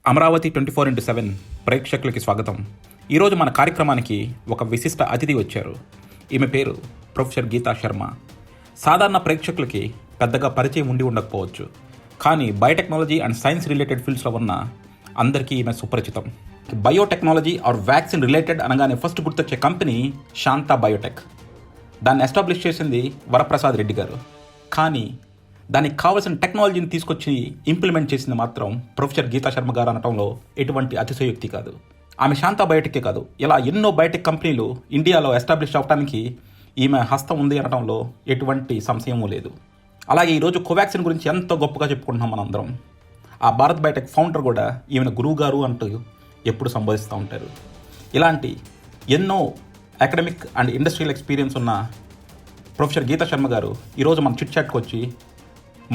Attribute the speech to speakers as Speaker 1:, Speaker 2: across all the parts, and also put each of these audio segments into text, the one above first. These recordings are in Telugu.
Speaker 1: అమరావతి 24/7 ప్రేక్షకులకి స్వాగతం. ఈరోజు మన కార్యక్రమానికి ఒక విశిష్ట అతిథి వచ్చారు. ఈమె పేరు ప్రొఫెసర్ గీతా శర్మ. సాధారణ ప్రేక్షకులకి పెద్దగా పరిచయం ఉండి ఉండకపోవచ్చు, కానీ బయోటెక్నాలజీ అండ్ సైన్స్ రిలేటెడ్ ఫీల్డ్స్లో ఉన్న అందరికీ ఈమె సుపరిచితం. బయోటెక్నాలజీ ఆర్ వ్యాక్సిన్ రిలేటెడ్ అనగానే ఫస్ట్ గుర్తొచ్చే కంపెనీ శాంతా బయోటెక్. దాన్ని ఎస్టాబ్లిష్ చేసింది వరప్రసాద్ రెడ్డి గారు. కానీ దానికి కావాల్సిన టెక్నాలజీని తీసుకొచ్చి ఇంప్లిమెంట్ చేసింది మాత్రం ప్రొఫెసర్ గీతా శర్మ గారు అనటంలో ఎటువంటి అతిశయోక్తి కాదు. ఆమె శాంతా బయోటెక్కే కాదు, ఇలా ఎన్నో బయోటెక్ కంపెనీలు ఇండియాలో ఎస్టాబ్లిష్ అవ్వడానికి ఈమె హస్తం ఉంది అనటంలో ఎటువంటి సంశయమూ లేదు. అలాగే ఈరోజు కోవాక్సిన్ గురించి ఎంతో గొప్పగా చెప్పుకుంటున్నాం మనందరం. ఆ భారత్ బయోటెక్ ఫౌండర్ కూడా ఈమెను గురువు గారు అంటూ ఎప్పుడు సంబోధిస్తూ ఉంటారు. ఇలాంటి ఎన్నో అకాడమిక్ అండ్ ఇండస్ట్రియల్ ఎక్స్పీరియన్స్ ఉన్న ప్రొఫెసర్ గీతా శర్మ గారు ఈరోజు మన చిట్ చాట్కి వచ్చి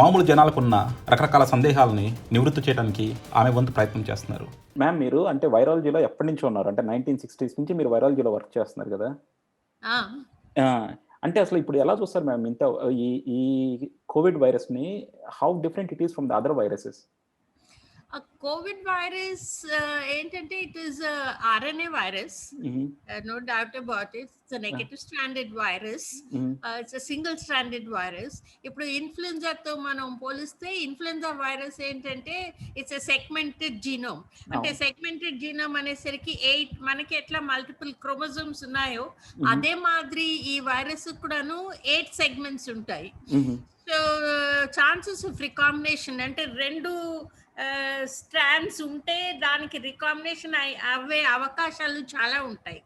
Speaker 1: మామూలు జనాలకున్న రకరకాల సందేహాలని నివృత్తి చేయడానికి ఆమె వంతు ప్రయత్నం చేస్తున్నారు. మ్యామ్, మీరు అంటే వైరాలజీలో ఎప్పటి నుంచి ఉన్నారు? అంటే 1960s నుంచి మీరు వైరాలజీలో వర్క్ చేస్తున్నారు కదా. అంటే అసలు ఇప్పుడు ఎలా చూస్తారు మ్యామ్ ఇంత ఈ కోవిడ్ వైరస్ని? How different it is from the other viruses?
Speaker 2: COVID virus ఏంటంటే it is RNA virus, no doubt about it. It's negative stranded virus, it's single stranded virus. ఇప్పుడు ఇన్ఫ్లుయెంజాతో మనం పోలిస్తే ఇన్ఫ్లుయెంజా వైరస్ ఏంటంటే ఇట్స్ ఎ సెగ్మెంటెడ్ జీనోమ్. అంటే సెగ్మెంటెడ్ జీనోమ్ అనేసరికి 8 మనకి ఎట్లా మల్టిపుల్ క్రోమోజోమ్స్ ఉన్నాయో అదే మాదిరి ఈ వైరస్ కూడాను 8 సెగ్మెంట్స్ ఉంటాయి. సో ఛాన్సెస్ ఆఫ్ రికాంబినేషన్ అంటే 2 స్ట్రాండ్స్ ఉంటే దానికి రికాంబినేషన్ అవే అవకాశాలు చాలా ఉంటాయి.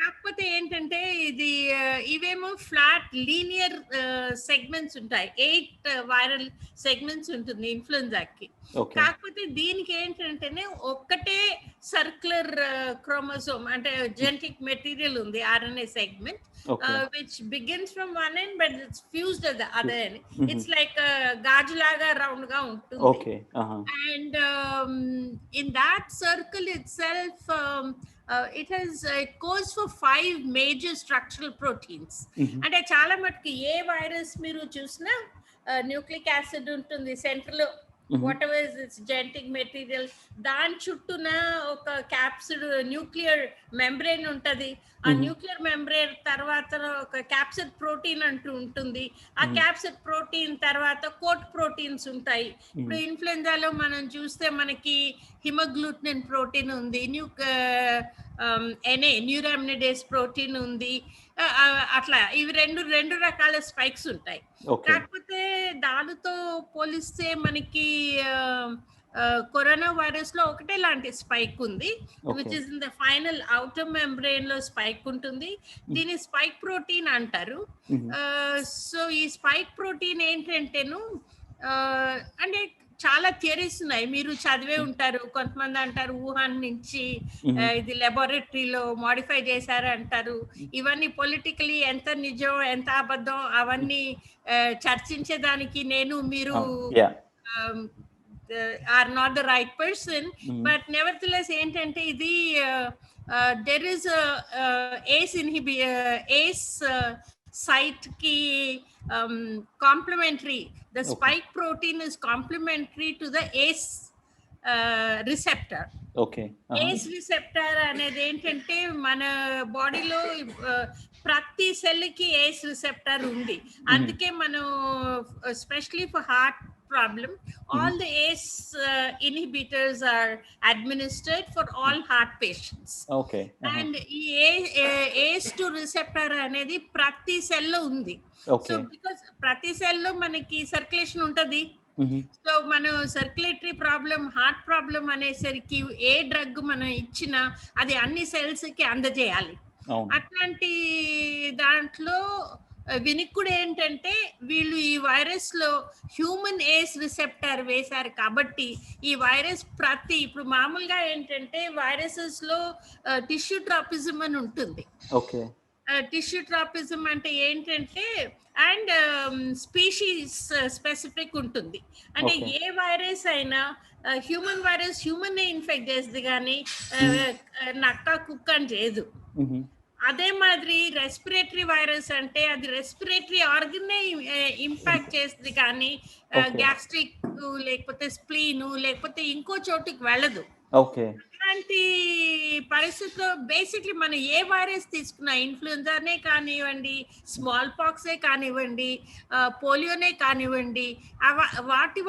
Speaker 2: కాకపోతే ఏంటంటే ఇది ఇవేమో ఫ్లాట్ లీనియర్ సెగ్మెంట్స్ ఉంటాయి. 8 వైరల్ సెగ్మెంట్స్ ఉంటుంది ఇన్ఫ్లుయెంజాకి. కాకపోతే దీనికి ఏంటంటేనే ఒక్కటే సర్క్యులర్ క్రోమోసోమ్ అంటే జెనెటిక్ మెటీరియల్ ఉంది, RNA segment, which begins from one end but it's fused at the other end. It's like గాజులాగా రౌండ్ గా ఉంటుంది. And in that circle itself it goes for 5 major structural proteins. అంటే చాలా మటుకు ఏ వైరస్ మీరు చూసినా న్యూక్లిక్ యాసిడ్ ఉంటుంది సెంటర్ లో, what ever is it's genetic material. దాని చుట్టూన ఒక క్యాప్సిడ్ న్యూక్లియర్ మెంబ్రేన్ ఉంటుంది. ఆ న్యూక్లియర్ మెంబ్రేన్ తర్వాత ఒక క్యాప్సిడ్ ప్రోటీన్ అంటూ ఉంటుంది. ఆ క్యాప్సిడ్ ప్రోటీన్ తర్వాత కోట్ ప్రోటీన్స్ ఉంటాయి. ఇప్పుడు ఇన్ఫ్లుయెంజాలో మనం చూస్తే మనకి హిమోగ్లూటినిన్ ప్రోటీన్ ఉంది, న్యూరామినిడేస్ ప్రోటీన్ ఉంది. అట్లా ఇవి రెండు రకాల స్పైక్స్ ఉంటాయి. కాకపోతే దానితో పోలిస్తే మనకి కరోనా వైరస్ లో ఒకటే లాంటి స్పైక్ ఉంది, which is in the final outer membrane లో స్పైక్ ఉంటుంది. దీన్ని స్పైక్ ప్రోటీన్ అంటారు. సో ఈ స్పైక్ ప్రోటీన్ ఏంటంటేను అంటే చాలా థియరీస్ ఉన్నాయి, మీరు చదివే ఉంటారు. కొంతమంది అంటారు వుహాన్ నుంచి ఇది లెబొరేటరీలో మాడిఫై చేశారు అంటారు. ఇవన్నీ పొలిటికలీ ఎంత నిజం ఎంత అబద్ధం అవన్నీ చర్చించేదానికి నేను మీరు are not the right person. But nevertheless ఏంటంటే ఇది దెర్ ఇస్ ఏస్ సైట్ కి complementary. The spike protein is complementary to the ACE receptor. ACE receptor అనేది ఏంటంటే మన బాడీలో ప్రతి సెల్కి ACE receptor ఉంది. అందుకే మనం especially for heart problem all the ACE inhibitors are administered for all heart patients. And ఈ ACE2 receptor అనేది ప్రతి సెల్ లో ఉంది. సో బికాస్ ప్రతి సెల్ లో మనకి సర్క్యులేషన్ ఉంటది. సో మనం సర్క్యులేటరీ ప్రాబ్లం, హార్ట్ ప్రాబ్లం అనేసరికి ఏ డ్రగ్ మనం ఇచ్చినా అది అన్ని సెల్స్ కి అందజేయాలి. అట్లాంటి దాంట్లో వినిక్కుడు ఏంటంటే వీళ్ళు ఈ వైరస్ లో హ్యూమన్ ఏస్ రిసెప్టర్ వేశారు కాబట్టి ఈ వైరస్ ఇప్పుడు మామూలుగా ఏంటంటే వైరసెస్ లో టిష్యూ ట్రాపిజం అని ఉంటుంది. టిష్యూ ట్రాపిజం అంటే ఏంటంటే అండ్ స్పీషీస్ స్పెసిఫిక్ ఉంటుంది. అంటే ఏ వైరస్ అయినా హ్యూమన్ వైరస్ హ్యూమన్ ఇన్ఫెక్ట్ చేస్తుంది కానీ నక్క కుక్క అని చేయదు. అదే మాదిరి రెస్పిరేటరీ వైరస్ అంటే అది రెస్పిరేటరీ ఆర్గన్నే ఇంపాక్ట్ చేస్తుంది కానీ
Speaker 3: ఓకే.
Speaker 2: గ్యాస్ట్రిక్ లేకపోతే స్ప్లీను లేకపోతే ఇంకో చోటుకి వెళ్ళదు.
Speaker 3: ఓకే.
Speaker 2: అలాంటి పరిస్థితిలో బేసిక్లీ మనం ఏ వైరస్ తీసుకున్నా ఇన్ఫ్లుయెంజానే కానివ్వండి, స్మాల్ పాక్సే కానివ్వండి, పోలియోనే కానివ్వండి,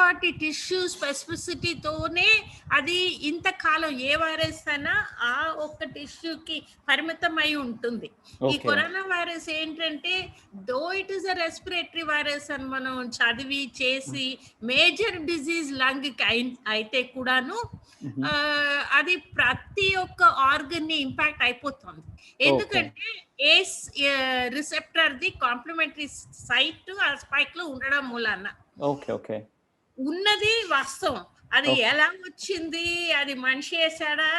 Speaker 2: వాటి టిష్యూ స్పెసిఫిసిటీతోనే అది ఇంతకాలం ఏ వైరస్ అయినా ఆ ఒక్క టిష్యూకి పరిమితమై ఉంటుంది. ఈ
Speaker 3: ఓకే.
Speaker 2: కరోనా వైరస్ ఏంటంటే though it is a respiratory virus అని మనం చదివి చేసి మేజర్ డిజీజ్ లంగ్ అయితే కూడాను
Speaker 3: హుహు.
Speaker 2: అది ప్రతి ఒక్క ఆర్గన్ ని ఇంపాక్ట్ అయిపోతుంది. ఎందుకంటే ఏస్ రిసెప్టర్ ది కాంప్లిమెంటరీ సైట్ ఆ స్పైక్ లో ఉండడం మూలాన
Speaker 3: ఓకే. ఓకే.
Speaker 2: ఉన్నది వాస్తవం. అది
Speaker 3: ఓకే.
Speaker 2: ఎలా వచ్చింది, అది మనిషి వేసాడా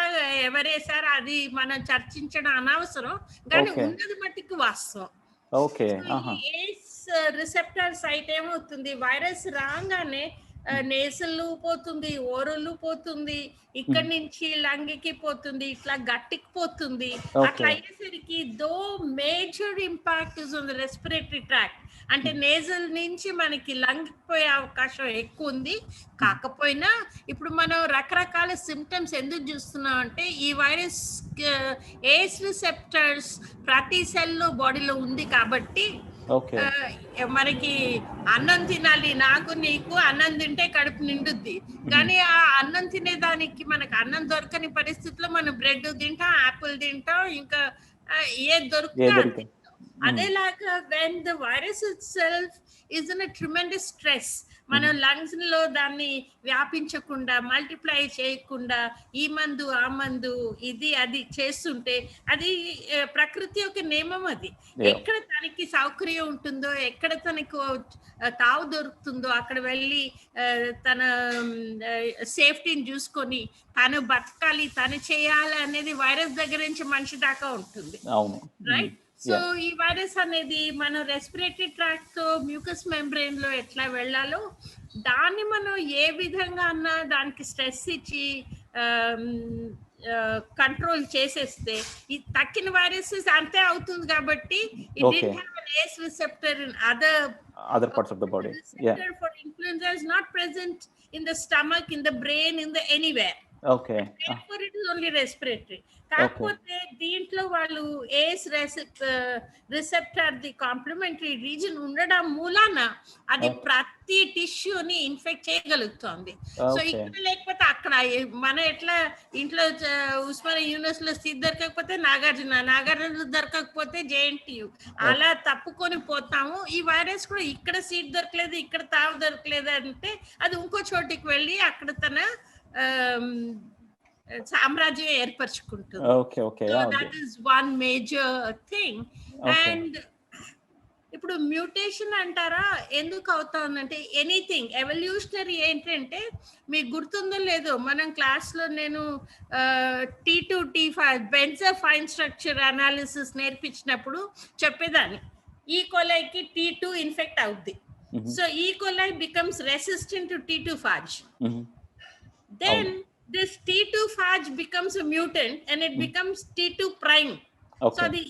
Speaker 2: ఎవరేసారా అది మనం చర్చించడం అనవసరం, కానీ
Speaker 3: ఓకే.
Speaker 2: ఉన్నది మట్టికి వాస్తవం.
Speaker 3: ఓకే.
Speaker 2: సో
Speaker 3: ఆహా!
Speaker 2: ఈ ఏస్ రిసెప్టర్ సైట్ ఏమవుతుంది, వైరస్ రాగానే నేసల్ పోతుంది, ఓరల్ పోతుంది, ఇక్కడి నుంచి లంగికి పోతుంది, ఇట్లా గట్టికి పోతుంది. అట్లా
Speaker 3: ఓకే.
Speaker 2: అయ్యేసరికి though major impact is on the respiratory tract. అంటే నేజల్ నుంచి మనకి లంగ్ పోయే అవకాశం ఎక్కువ ఉంది. కాకపోయినా ఇప్పుడు మనం రకరకాల సిమ్టమ్స్ ఎందుకు చూస్తున్నాం అంటే ఈ వైరస్ ఏస్ రిసెప్టర్స్ ప్రతి సెల్లో బాడీలో ఉంది కాబట్టి
Speaker 3: ఓకే.
Speaker 2: మనకి అన్నం తినాలి, నాకు నీకు అన్నం తింటే కడుపు నిండుద్ది, కానీ ఆ అన్నం తినేదానికి మనకు అన్నం దొరకని పరిస్థితిలో మనం బ్రెడ్ తింటాం, యాపిల్ తింటాం, ఇంకా ఏది దొరికితే అది
Speaker 3: దొరికితే.
Speaker 2: తింటాం. అదేలాగా when the virus itself is in tremendous stress, మనం లంగ్స్ లో దాన్ని వ్యాపించకుండా మల్టిప్లై చేయకుండా ఈ మందు ఆ మందు ఇది అది చేస్తుంటే అది ప్రకృతి యొక్క నియమం. అది ఎక్కడ తనకి సౌకర్యం ఉంటుందో, ఎక్కడ తనకు తావు దొరుకుతుందో అక్కడ వెళ్ళి తన సేఫ్టీని చూసుకొని తను బతకాలి, తను చేయాలి అనేది వైరస్ దగ్గర నుంచి మనిషి దాకా ఉంటుంది.
Speaker 3: అవును.
Speaker 2: రైట్. సో ఈ వైరస్ అనేది మన రెస్పిరేటరీ ట్రాక్ట్ తో మ్యూకస్ మెంబ్రెయిన్ లో ఎట్లా వెళ్ళాలో దాన్ని మనం ఏ విధంగా అన్నా దానికి స్ట్రెస్ ఇచ్చి కంట్రోల్ చేసేస్తే ఈ తక్కిన వైరసెస్ అంతే అవుతుంది. కాబట్టి it
Speaker 3: Okay.
Speaker 2: didn't have an ACE receptor in
Speaker 3: Other parts of the body. Yeah.
Speaker 2: receptor for influenza is not present in the stomach, in the brain, in the anywhere.
Speaker 3: Okay.
Speaker 2: Therefore it is only respiratory. కాకపోతే దీంట్లో వాళ్ళు ఏస్ రిసెప్టర్ ది కాంప్లిమెంటరీ రీజన్ ఉండడం మూలాన అది ప్రతి టిష్యూని ఇన్ఫెక్ట్ చేయగలుగుతుంది. సో ఇక్కడ లేకపోతే అక్కడ మన ఎట్లా ఇంట్లో ఉస్మానియా యూనివర్సిటీలో సీట్ దొరకకపోతే నాగార్జున దొరకకపోతే జేఎన్టీయు అలా తప్పుకొని పోతాము. ఈ వైరస్ కూడా ఇక్కడ సీట్ దొరకలేదు, ఇక్కడ తావు దొరకలేదు అంటే అది ఇంకో చోటికి వెళ్ళి అక్కడ తన సామ్రాజ్యం ఏర్పరచుకుంటుంది.
Speaker 3: Okay. Okay.
Speaker 2: So that is one major thing. And ఇప్పుడు మ్యూటేషన్ అంటారా ఎందుకు అవుతుందంటే ఎనీథింగ్ ఎవల్యూషనరీ ఏంటంటే మీకు గుర్తుందో లేదో మనం క్లాస్లో నేను T2 T5 Benzer fine structure analysis నేర్పించినప్పుడు చెప్పేదాన్ని ఈ కొలైకి T2 ఇన్ఫెక్ట్ అవుద్ది. So E coli becomes resistant to T2 phage. Then this T2 phage becomes a mutant and it becomes T2 prime.
Speaker 3: Okay.
Speaker 2: So the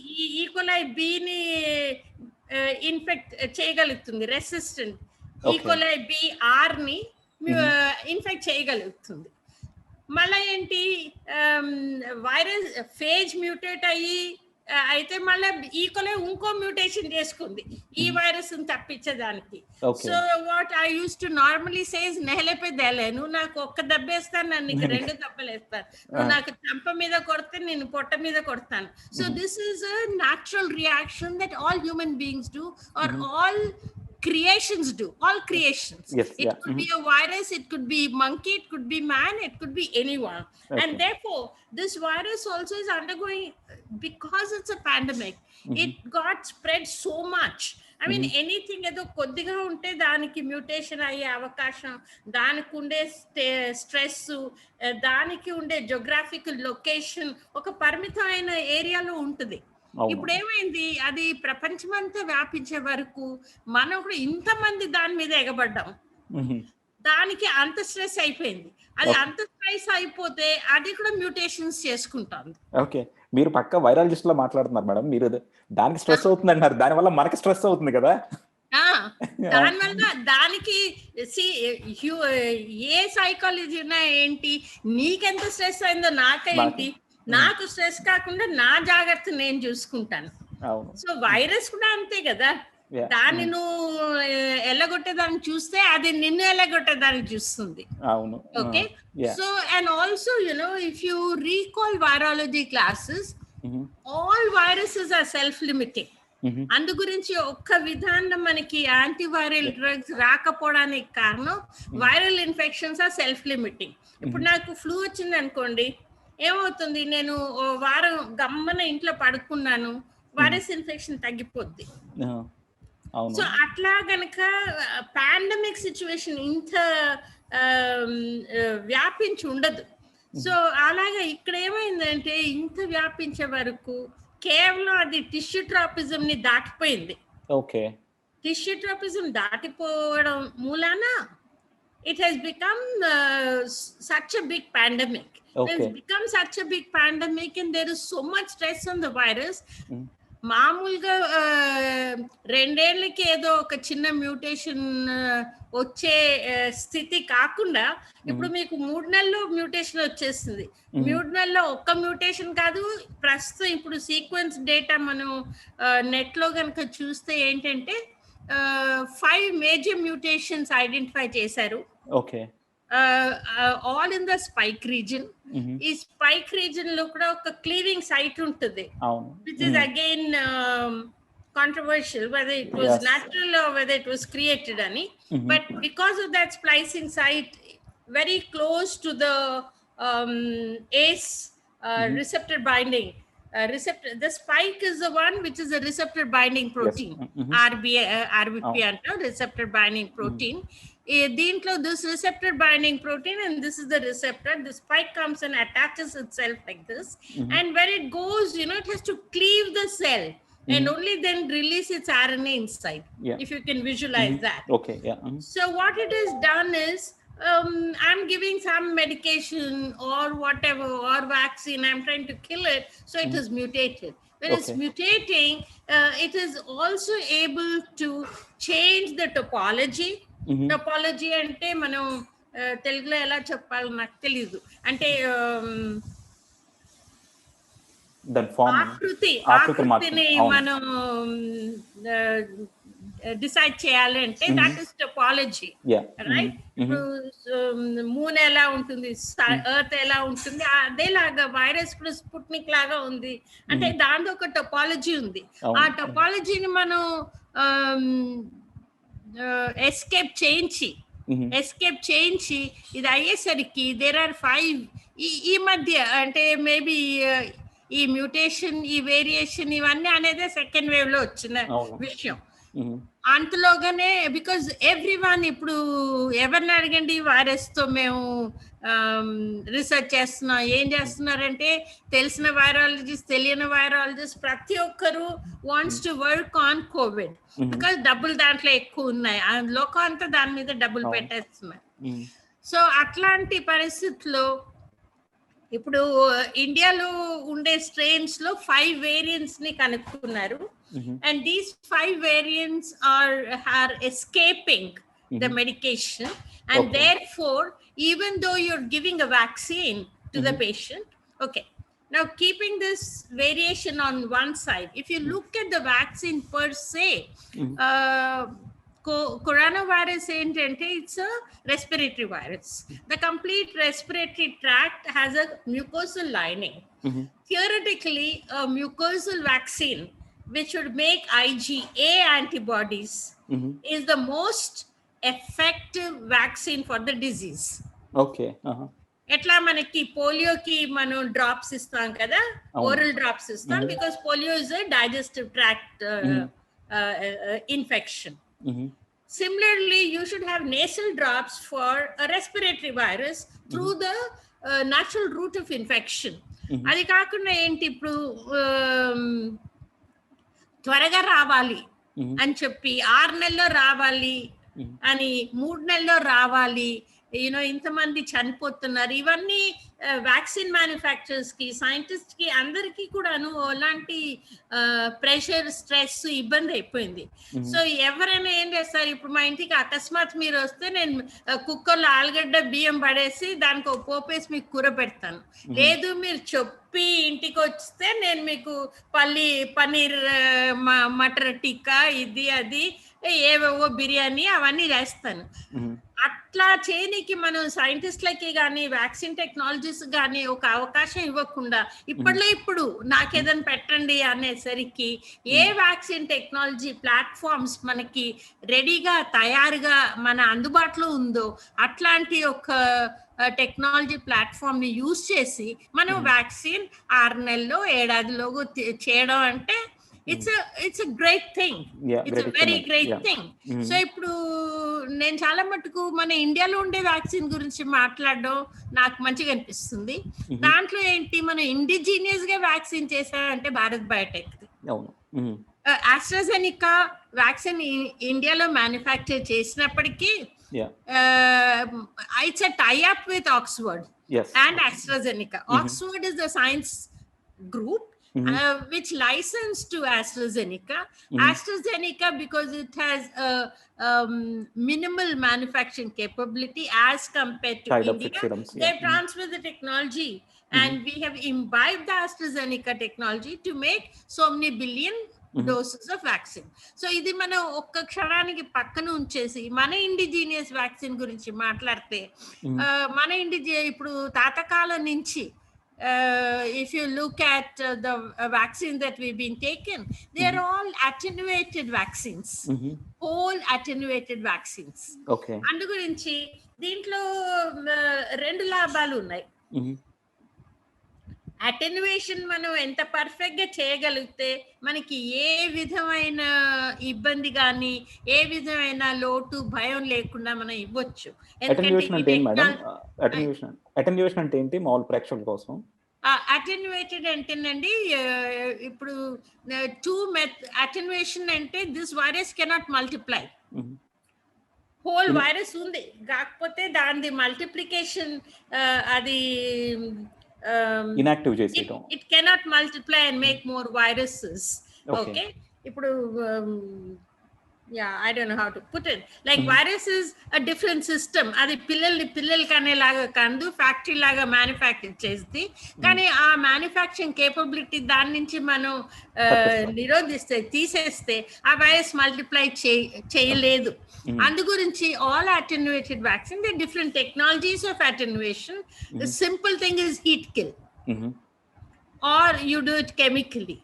Speaker 2: E. coli B ని ఇన్ఫెక్ట్ చేయగలుగుతుంది, రెసిస్టెంట్. ఈ coli B R ని ఇన్ఫెక్ట్ చేయగలుగుతుంది. మళ్ళీ ఏంటి వైరస్ ఫేజ్ మ్యూటేట్ అయ్యి అయితే మళ్ళీ ఈ కొలై ఇంకో మ్యూటేషన్ చేసుకుంది ఈ వైరస్ తప్పించేదానికి. So what I use to normally says నెహలేపై దేలే, నువ్వు నాకు ఒక్క దెబ్బేస్తాను, నన్ను నీకు 2 దెబ్బలు వేస్తాను, నువ్వు నాకు చంప మీద కొడితే నేను పొట్ట మీద కొడతాను. So this is a natural reaction that all human beings do or all creations do. All creations.
Speaker 3: Yes,
Speaker 2: it could be a virus, it could be monkey, it could be man, it could be anyone. And therefore this virus also is undergoing, because it's a pandemic, it got spread so much. I mean anything ఏదో కొద్దిగా ఉంటే దానికి మ్యూటేషన్ అయ్యే అవకాశం, దానికి ఉండే స్ట్రెస్, దానికి ఉండే జోగ్రాఫికల్ లొకేషన్ ఒక పరిమితమైన ఏరియాలో ఉంటుంది. ఇప్పుడు ఏమైంది, అది ప్రపంచమంతా వ్యాపించే వరకు మనం కూడా ఇంతమంది దాని మీద ఎగబడ్డాం, దానికి అంత స్ట్రెస్ అయిపోయింది. అది అంత స్ట్రెస్ అయిపోతే అది కూడా మ్యూటేషన్స్ చేసుకుంటుంది.
Speaker 3: ఓకే. మీరు పక్క వైరాలజిస్ట్ లో మాట్లాడుతున్నారు మేడం. మీరు దానికి స్ట్రెస్ అవుతుంది అంటున్నారు, దానివల్ల మనకి స్ట్రెస్ అవుతుంది కదా.
Speaker 2: దానివల్ల దానికి ఏ సైకాలజీ ఉన్నా ఏంటి, నీకెంత స్ట్రెస్ అయిందో నాకేంటి, నాకు స్ట్రెస్ కాకుండా నా జాగ్రత్త నేను చూసుకుంటాను. సో వైరస్ కూడా అంతే కదా, దాన్ని నువ్వు ఎల్లగొట్టేదాన్ని చూస్తే అది నిన్ను ఎల్లగొట్టేదాన్ని చూస్తుంది.
Speaker 3: అవును.
Speaker 2: Okay, so and also if you recall virology classes, all viruses are self limiting. అందు గురించి ఒక్క విధానం మనకి యాంటీవైరల్ డ్రగ్స్ రాకపోవడానికి కారణం viral infections are self limiting. ఇప్పుడు నాకు ఫ్లూ వచ్చింది అనుకోండి, ఏమవుతుంది, నేను వారం గమ్మన ఇంట్లో పడుకున్నాను, వైరస్ ఇన్ఫెక్షన్ తగ్గిపోద్ది. సో అట్లా గనక పాండమిక్ సిచ్యువేషన్ ఇంత వ్యాపించి ఉండదు. సో అలాగా ఇక్కడ ఏమైందంటే ఇంత వ్యాపించే వరకు కేవలం అది టిష్యూట్రాపిజం ని దాటిపోయింది.
Speaker 3: ఓకే,
Speaker 2: టిష్యూట్రాపిజం దాటిపోవడం మూలాన it has become such a big pandemic. It's become such a big pandemic and there is so much stress on the virus. మామూలుగా 2 ఏళ్ళకి ఏదో ఒక చిన్న మ్యూటేషన్ వచ్చే స్థితి కాకుండా ఇప్పుడు మీకు 3 నెలల్లో మ్యూటేషన్ వచ్చేస్తుంది. 3 నెలల్లో ఒక్క మ్యూటేషన్ కాదు, ప్రస్తుతం ఇప్పుడు సీక్వెన్స్ డేటా మనం నెట్ లో కనుక చూస్తే ఏంటంటే 5 మేజర్ మ్యూటేషన్స్ ఐడెంటిఫై చేశారు.
Speaker 3: Okay,
Speaker 2: all in the spike reason. ఈ స్పైక్ రీజన్ లో కూడా ఒక క్లీవింగ్ సైట్ ఉంటుంది, which is again controversial whether it was natural or whether it was created ani. But because of that splicing site very close to the ACE receptor binding receptor, the spike is the one which is a receptor binding protein. RBP anta receptor binding protein. Deentlo this receptor binding protein and this is the receptor, the spike comes and attaches itself like this, and when it goes, it has to cleave the cell and only then release its RNA inside. If you can visualize that.
Speaker 3: Okay,
Speaker 2: So what it has done is I'm giving some medication or whatever or vaccine, I'm trying to kill it, so it is mutated. When it's mutating, it is also able to change the topology. Topology అంటే మనం తెలుగులో ఎలా చెప్పాలి నాకు తెలీదు, అంటే ఆకృతిని మనం డిసైడ్ చేయాలి అంటే దట్ ఇస్ టోపాలజీ, రైట్? ఇప్పుడు మూన్ ఎలా ఉంటుంది, ఎర్త్ ఎలా ఉంటుంది, అదేలాగా వైరస్ కూడా స్పుట్నిక్ లాగా ఉంది అంటే దాంట్లో ఒక టోపాలజీ ఉంది. ఆ టోపాలజీని మనం ఎస్కేప్ చేయించి ఇది అయ్యేసరికి దేర్ ఆర్ 5 ఈ మధ్య, అంటే మేబీ ఈ మ్యూటేషన్, ఈ వేరియేషన్ ఇవన్నీ అనేది సెకండ్ వేవ్ లో వచ్చిన విషయం. అంతలోగానే బికాజ్ ఎవ్రీవన్ ఇప్పుడు ఎవరిని అడగండి వైరస్ తో మేము రీసెర్చ్ చేస్తున్నాం, ఏం చేస్తున్నారంటే తెలిసిన వైరాలజిస్ట్, తెలియని వైరాలజిస్ట్ ప్రతి ఒక్కరు wants to work on Covid because డబ్బులు దాంట్లో ఎక్కువ ఉన్నాయి, లోకం అంతా దాని మీద డబ్బులు పెట్టేస్తున్నారు. సో అట్లాంటి పరిస్థితుల్లో ఇప్పుడు ఇండియాలో ఉండే స్ట్రెయిన్స్ లో 5 వేరియంట్స్ ని కనుక్కున్నారు. And these 5 variants are escaping the medication, and therefore even though you're giving a vaccine to the patient, okay, now keeping this variation on one side, if you look at the vaccine per se, coronavirus ఏంటంటే it's a respiratory virus. The complete respiratory tract has a mucosal lining. Theoretically a mucosal vaccine which would make IgA antibodies is the most effective vaccine for the disease.
Speaker 3: Okay.
Speaker 2: ఎట్లా మనకి పోలియోకి మనం డ్రాప్స్ ఇస్తాం కదా, ఓరల్ డ్రాప్స్ ఇస్తాం, because polio is a digestive tract infection. Similarly, you should have nasal drops for a respiratory virus through the natural route of infection. అది కాకుండా ఏంటి, ఇప్పుడు త్వరగా రావాలి అని చెప్పి 6 నెలల్లో రావాలి అని, 3 నెలల్లో రావాలి, ఇంతమంది చనిపోతున్నారు. ఇవన్నీ వ్యాక్సిన్ మ్యానుఫ్యాక్చరర్స్ కి, సైంటిస్ట్ కి, అందరికీ కూడాను అలాంటి ప్రెషర్, స్ట్రెస్, ఇబ్బంది అయిపోయింది. సో ఎవరైనా ఏం చేస్తారు, ఇప్పుడు మా ఇంటికి అకస్మాత్ మీరు వస్తే నేను కుక్కర్లో ఆలుగడ్డ బియ్యం పడేసి దానికి ఒక పోపేసి మీకు కూర పెడతాను. లేదు మీరు చెప్పి ఇంటికి వస్తే నేను మీకు పన్నీర్ మటర్ టిక్కా, ఇది అది ఏవేవో బిర్యానీ అవన్నీ చేస్తాను. అట్లా చేయనికి మనం సైంటిస్ట్లకి కానీ వ్యాక్సిన్ టెక్నాలజీస్ కానీ ఒక అవకాశం ఇవ్వకుండా ఇప్పుడు నాకేదైనా పెట్టండి అనేసరికి ఏ వ్యాక్సిన్ టెక్నాలజీ ప్లాట్ఫామ్స్ మనకి రెడీగా తయారుగా మన అందుబాటులో ఉందో అట్లాంటి ఒక టెక్నాలజీ ప్లాట్ఫామ్ ని యూజ్ చేసి మనం వ్యాక్సిన్ 6 నెలల్లో 7 ఏడాదిలోగా చేయడం అంటే it's a great thing. It's a very great thing. So ఇప్పుడు నేను చాలా మటుకు మన ఇండియాలో ఉండే వ్యాక్సిన్ గురించి మాట్లాడడం నాకు మంచిగా అనిపిస్తుంది. దాంట్లో ఏంటి, మనం ఇండిజినియస్ గా వ్యాక్సిన్ చేసామంటే భారత్ బయోటెక్, ఆస్ట్రాజెనికా వ్యాక్సిన్ ఇండియాలో మ్యానుఫ్యాక్చర్ చేసినప్పటికీ it's a tie-up with Oxford and AstraZeneca. Oxford is the science group which licensed to AstraZeneca. AstraZeneca, because it has a minimal manufacturing capability as compared to India, they transfer the technology and we have imbibed the AstraZeneca technology to make so many billion doses of vaccine. So ఇది మనం ఒక్క క్షణానికి పక్కన ఉంచేసి మన ఇండిజినియస్ వ్యాక్సిన్ గురించి మాట్లాడితే, మన ఇప్పుడు తాతకాలం నుంచి if you look at the vaccine that we've been taken, they are all attenuated vaccines, whole attenuated vaccines.
Speaker 3: Okay.
Speaker 2: అందు గురించి దీంట్లో 2 లాభాలు ఉన్నాయి. అటెన్యువేషన్ మనం ఎంత పర్ఫెక్ట్ గా చేయగలిగితే మనకి ఏ విధమైన ఇబ్బంది కానీ ఏ విధమైన లోటు భయం లేకుండా మనం ఇవ్వచ్చు.
Speaker 3: అటెన్యుయేషన్ అంటే ఏంటి మామూలు ప్రేక్షకుల కోసం?
Speaker 2: అటెన్యుయేటెడ్ అంటేనండి, ఇప్పుడు అటెన్యుయేషన్ అంటే this virus cannot multiply. Whole virus ఉంది, కాకపోతే దాని మల్టిప్లికేషన్ అది
Speaker 3: inactive చేసేయడం.
Speaker 2: It cannot multiply and make more viruses. Okay. ఇప్పుడు I don't know how to put it. Like virus is a different system. అది పిల్లలు కనేలాగా కాదు, ఫ్యాక్టరీ లాగా మ్యానుఫ్యాక్చర్ చేస్తుంది. కానీ ఆ మ్యానుఫ్యాక్చరింగ్ కేపబిలిటీ దాని నుంచి మనం నిరోధిస్తే, తీసేస్తే ఆ వైరస్ మల్టిప్లై చేయలేదు. అందు గురించి all attenuated vaccine, they different technologies of attenuation. The simple thing is heat kill or you do it chemically.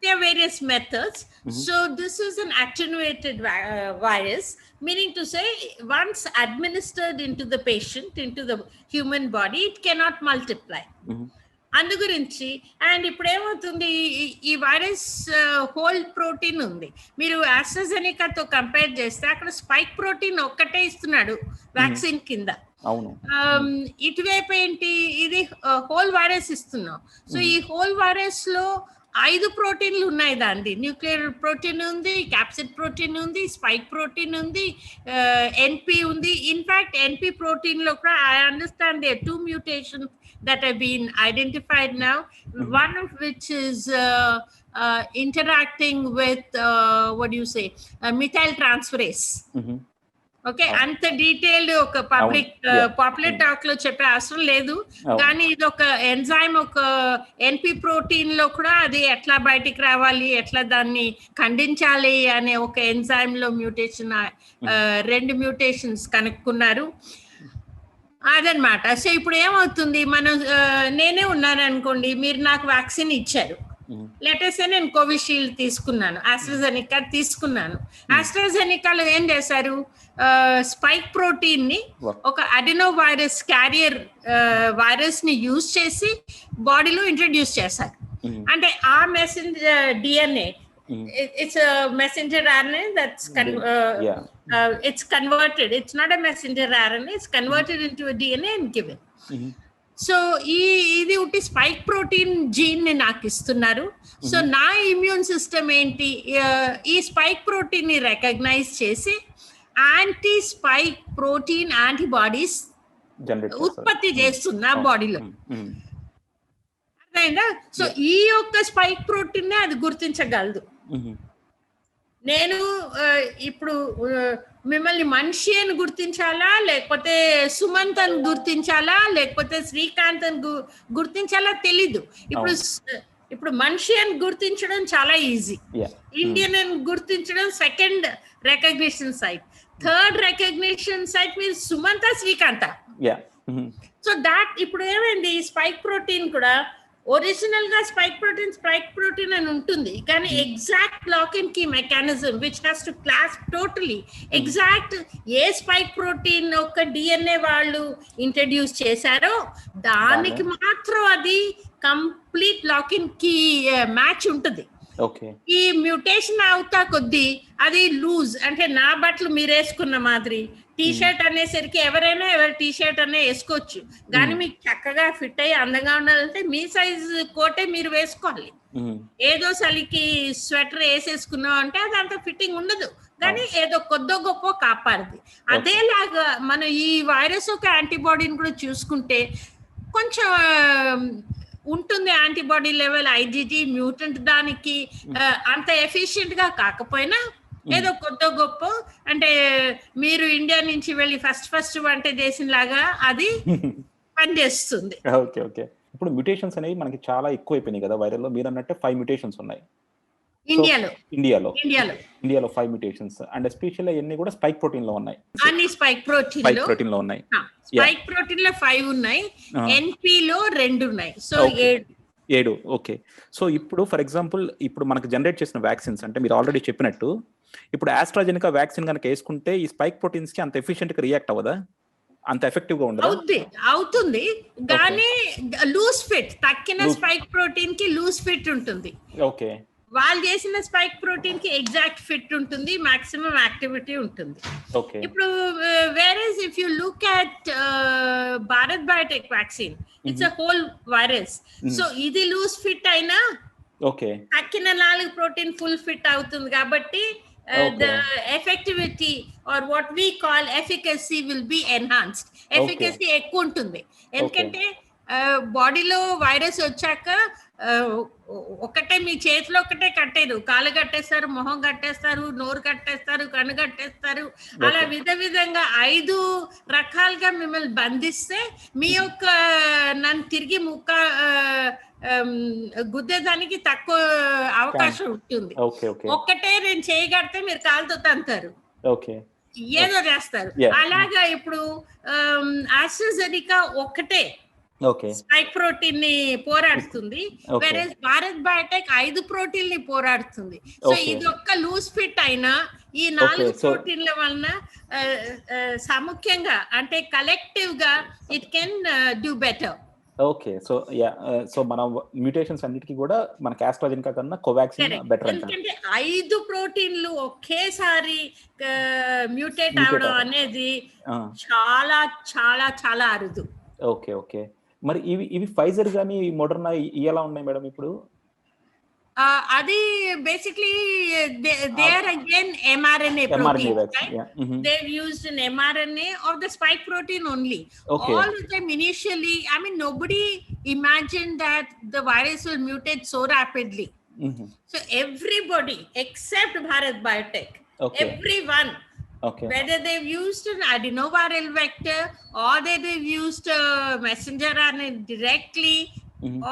Speaker 2: There are various methods. So this is an attenuated virus, meaning to say once administered into the patient, into the human body, it cannot multiply. అందు గురించి అండ్ ఇప్పుడు ఏమవుతుంది, ఈ వైరస్ హోల్ ప్రోటీన్ ఉంది. మీరు ఆస్ట్రాజెనికాతో కంపేర్ చేస్తే అక్కడ స్పైక్ ప్రోటీన్ ఒక్కటే ఇస్తున్నాడు వ్యాక్సిన్ కింద. ఇటువైపు ఏంటి, ఇది హోల్ వైరస్ ఇస్తున్నాం. సో ఈ హోల్ వైరస్ లో 5 ప్రోటీన్లు ఉన్నాయి. దాన్ని న్యూక్లియర్ ప్రోటీన్ ఉంది, క్యాప్సిడ్ ప్రోటీన్ ఉంది, స్పైక్ ప్రోటీన్ ఉంది, ఎన్పి ఉంది. ఇన్ఫాక్ట్ ఎన్పి ప్రోటీన్ లో కూడా I understand there 2 mutations that have been identified now, one of which is interacting with what do you say, methyl transferase. Okay, అంత డీటెయిల్డ్ ఒక పాపులర్ టాక్ లో చెప్పే అవసరం లేదు. కానీ ఇది ఒక ఎంజైమ్, ఒక ఎన్పి ప్రోటీన్ లో కూడా అది ఎట్లా బయటికి రావాలి, ఎట్లా దాన్ని ఖండించాలి అనే ఒక ఎంజైమ్ లో మ్యూటేషన్, 2 మ్యూటేషన్స్ కనుక్కున్నారు. అదనమాట. సో ఇప్పుడు ఏమవుతుంది, మనం నేనే ఉన్నాను అనుకోండి, మీరు నాకు వ్యాక్సిన్ ఇచ్చారు. లెటర్స్ నేను కోవిషీల్డ్ తీసుకున్నాను, ఆస్ట్రాజెనికా తీసుకున్నాను. ఆస్ట్రాజెనికాలో ఏం చేశారు, స్పైక్ ప్రోటీన్ ని ఒక అడెనో వైరస్ క్యారియర్ వైరస్ ని యూజ్ చేసి బాడీలో ఇంట్రడ్యూస్ చేశారు. అంటే ఆ messenger DNA, it's a messenger RNA that's it's converted. It's not a messenger RNA, it's converted into a DNA and given. So ఇది ఒకటి స్పైక్ ప్రోటీన్ జీన్ ని నాకు ఇస్తున్నారు. సో నా ఇమ్యూన్ సిస్టమ్ ఏంటి, ఈ స్పైక్ ప్రోటీన్ ని రికగ్నైజ్ చేసి anti spike protein antibodies
Speaker 3: generate
Speaker 2: ఉత్పత్తి చేస్తుంది నా బాడీలో. అర్థమైందా? సో ఈ యొక్క స్పైక్ ప్రోటీన్ అది గుర్తించగలదు. నేను ఇప్పుడు మిమ్మల్ని మనిషి అని గుర్తించాలా, లేకపోతే సుమంత్ అని గుర్తించాలా, లేకపోతే శ్రీకాంత్ అని గుర్తించాలా తెలీదు. ఇప్పుడు మనిషి అని గుర్తించడం చాలా ఈజీ. ఇండియన్ అని గుర్తించడం second recognition site. Third recognition site మీరు సుమంత, శ్రీకాంత. సో దాట్ ఇప్పుడు ఏమైంది, స్పైక్ ప్రోటీన్ కూడా ఒరిజినల్ గా స్పైక్ ప్రోటీన్ అని ఉంటుంది, కానీ exact lock in key mechanism which has to class totally exact ఏ స్పైక్ ప్రోటీన్ ఒక డిఎన్ఏ వాళ్ళు ఇంట్రడ్యూస్ చేశారో దానికి మాత్రం అది complete lock in key match ఉంటుంది. ఈ మ్యూటేషన్ అవుతా కొద్దీ అది లూజ్, అంటే నా బట్టలు మీరు వేసుకున్న మాదిరి టీ షర్ట్ అనేసరికి ఎవరైనా ఎవరి టీ షర్ట్ అనే వేసుకోవచ్చు, కానీ మీకు చక్కగా ఫిట్ అయ్యి అందంగా ఉండాలంటే మీ సైజ్ కోటే మీరు వేసుకోవాలి. ఏదో చలికి స్వెటర్ వేసేసుకున్నాం అంటే అది అంత ఫిట్టింగ్ ఉండదు, కానీ ఏదో కొద్దో గొప్ప కాపాడుది. అదేలాగా మనం ఈ వైరస్ ఒక యాంటీబాడీని కూడా చూసుకుంటే కొంచెం ఉంటుంది. యాంటీబాడీ లెవెల్ ఐజిజి మ్యూటెంట్ దానికి అంత ఎఫిషియెంట్ గా కాకపోయినా ఏదో కొద్దో గొప్ప, అంటే మీరు ఇండియా నుంచి వెళ్ళి ఫస్ట్ వంట చేసిన లాగా అది పనిచేస్తుంది.
Speaker 3: ఓకే. ఇప్పుడు మ్యూటేషన్స్ అనేవి మనకి చాలా ఎక్కువ అయిపోయినాయి కదా వైరల్ లో. మీరు అన్నట్టే 5 మ్యూటేషన్స్ ఉన్నాయి ఇండియాలో 5 మ్యూటేషన్స్, అండ్ ఎస్పెషల్లీ అన్ని కూడా స్పైక్ ప్రోటీన్ లో ఉన్నాయి.
Speaker 2: అన్ని స్పైక్ ప్రోటీన్ లో ఉన్నాయి. స్పైక్ ప్రోటీన్ లో 5 ఉన్నాయి, ఎన్పి లో 2 ఉన్నాయి. సో
Speaker 3: 7. ఓకే. సో ఇప్పుడు ఫర్ ఎగ్జాంపుల్ ఇప్పుడు మనకు జనరేట్ చేసిన వ్యాక్సిన్స్ అంటే మీరు ఆల్రెడీ చెప్పినట్టు ఇప్పుడు ఆస్ట్రాజెనికా వ్యాక్సిన్ కనుక వేసుకుంటే ఈ స్పైక్ ప్రోటీన్స్ కి అంత ఎఫిషియెంట్ గా రియాక్ట్ అవ్వదా? అంత ఎఫెక్టివ్ గా ఉండదు?
Speaker 2: అవుతుంది, కానీ లూజ్ ఫిట్ తక్కిన స్పైక్ ప్రోటీన్ కి లూజ్ ఫిట్ ఉంటుంది.
Speaker 3: ఓకే.
Speaker 2: వాళ్ళు చేసిన స్పైక్ ప్రోటీన్ కి ఎగ్జాక్ట్ ఫిట్ ఉంటుంది, మాక్సిమం యాక్టివిటీ ఉంటుంది. ఇప్పుడు whereas if you look at Bharat Biotech vaccine, it's a whole virus. So ఇది లూజ్ ఫిట్ అయినా తక్కిన 4 ప్రోటీన్ ఫుల్ ఫిట్ అవుతుంది కాబట్టి the effectivity or what we call efficacy will be enhanced. Efficacy ఎక్కువ ఉంటుంది, ఎందుకంటే బాడీలో వైరస్ వచ్చాక ఒకటే మీ చేతిలో ఒకటే కట్టేరు, కాళ్ళు కట్టేస్తారు, మొహం కట్టేస్తారు, నోరు కట్టేస్తారు, కన్ను కట్టేస్తారు, అలా విధంగా 5 రకాలుగా మిమ్మల్ని బంధిస్తే మీ యొక్క నన్ను తిరిగి గుద్దేదానికి తక్కువ అవకాశం ఉంటుంది. ఒక్కటే నేను చేయగడితే మీరు కాలుతో తంతారు, ఏదో చేస్తారు. అలాగా ఇప్పుడు ఆస్ట్రాజెనికా ఒక్కటే స్పైక్ ప్రోటీన్ ని పోరాడుతుంది, వేరే భారత్ బయోటెక్ 5 ప్రోటీన్ ని పోరాడుతుంది. సో ఇది ఒక్క లూజ్ ఫిట్ అయినా ఈ 4 ప్రోటీన్ల వలన సముఖ్యంగా అంటే కలెక్టివ్ గా it can do better.
Speaker 3: Okay. So మన మ్యూటేషన్స్ అన్నిటికీ కూడా మనకి ఆస్ట్రాజెనికా కన్నా కోవాక్సిన్ బెటర్ అంటారు.
Speaker 2: ఎందుకంటే 5 ప్రోటీన్లు ఒకేసారి మ్యూటేట్ అవడం అనేది చాలా చాలా చాలా అరుదు.
Speaker 3: ఓకే. మరి ఇవి ఫైజర్ గానీ మోడర్నా ఎలా ఉన్నాయి మేడం ఇప్పుడు?
Speaker 2: అది basically they are again mRNA proteins, right? They've used an mRNA of the spike protein only. All of them initially, I mean, nobody imagined that the virus will mutate so rapidly. So everybody except Bharat Biotech, everyone, whether they've used an adenoviral vector or they've used a messenger RNA directly,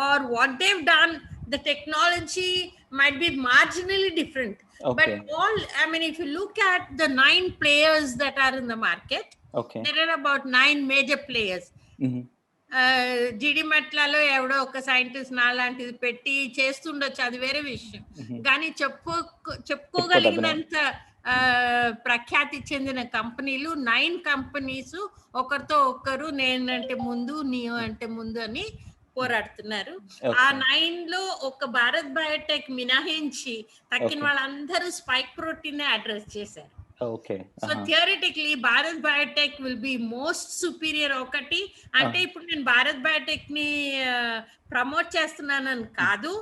Speaker 2: or what they've done, the technology might be marginally different. But all, I mean, if you look at the 9 players that are in the market, there are about 9 major players. జిడిమెట్లలో ఎవడో ఒక సైంటిస్ట్ నా లాంటిది పెట్టి చేస్తుండొచ్చు, అది వేరే విషయం. కానీ చెప్పుకోగలిగినంత ప్రఖ్యాతి చెందిన కంపెనీలు 9 కంపెనీస్ ఒకరితో ఒకరు నేనంటే ముందు నీవు అంటే ముందు అని పోరాడుతున్నారు. ఆ 9 లో ఒక భారత్ బయోటెక్ మినహాయించి తక్కిన వాళ్ళందరూ స్పైక్ ప్రోటీన్ అడ్రస్ చేశారు. So theoretically Bharat Biotech will be most superior. ఒకటి అంటే ఇప్పుడు నేను భారత్ బయోటెక్ ని ప్రమోట్ చేస్తున్నానని కాదు,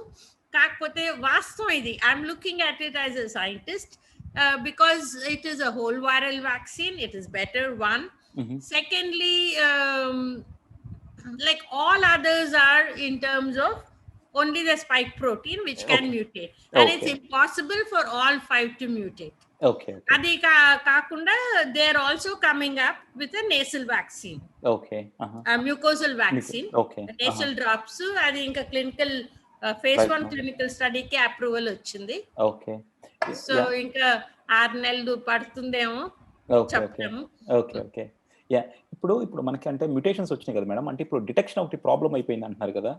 Speaker 2: కాకపోతే వాస్తవం ఇది. I'm looking at it as a scientist because it is a whole viral vaccine. It is better one. Secondly, like all others are in terms of only the spike protein which can
Speaker 3: Okay.
Speaker 2: mutate, and it's
Speaker 3: Okay.
Speaker 2: impossible for all 5 to mutate.
Speaker 3: Okay.
Speaker 2: అది కాకుండా they are also coming up with nasal vaccine,
Speaker 3: okay.
Speaker 2: Mucosal vaccine,
Speaker 3: okay.
Speaker 2: Nasal drops. అది ఇంకా క్లినికల్ ఫేజ్ 1
Speaker 3: Right.
Speaker 2: క్లినికల్ స్టడీకి అప్రూవల్ వచ్చింది.
Speaker 3: ఓకే.
Speaker 2: సో ఇంకా 6 నెలలు పడుతుందేమో
Speaker 3: ఓకే.
Speaker 2: చెప్పలేము.
Speaker 3: ఓకే. ఓకే. యాహ్! ఇప్పుడు మనకి అంటే మ్యుటేషన్స్ వచ్చినాయి కదా మేడం. అంటే ఇప్పుడు డిటెక్షన్ ఒకటి ప్రాబ్లమ్ అయిపోయింది అంటున్నారు కదా!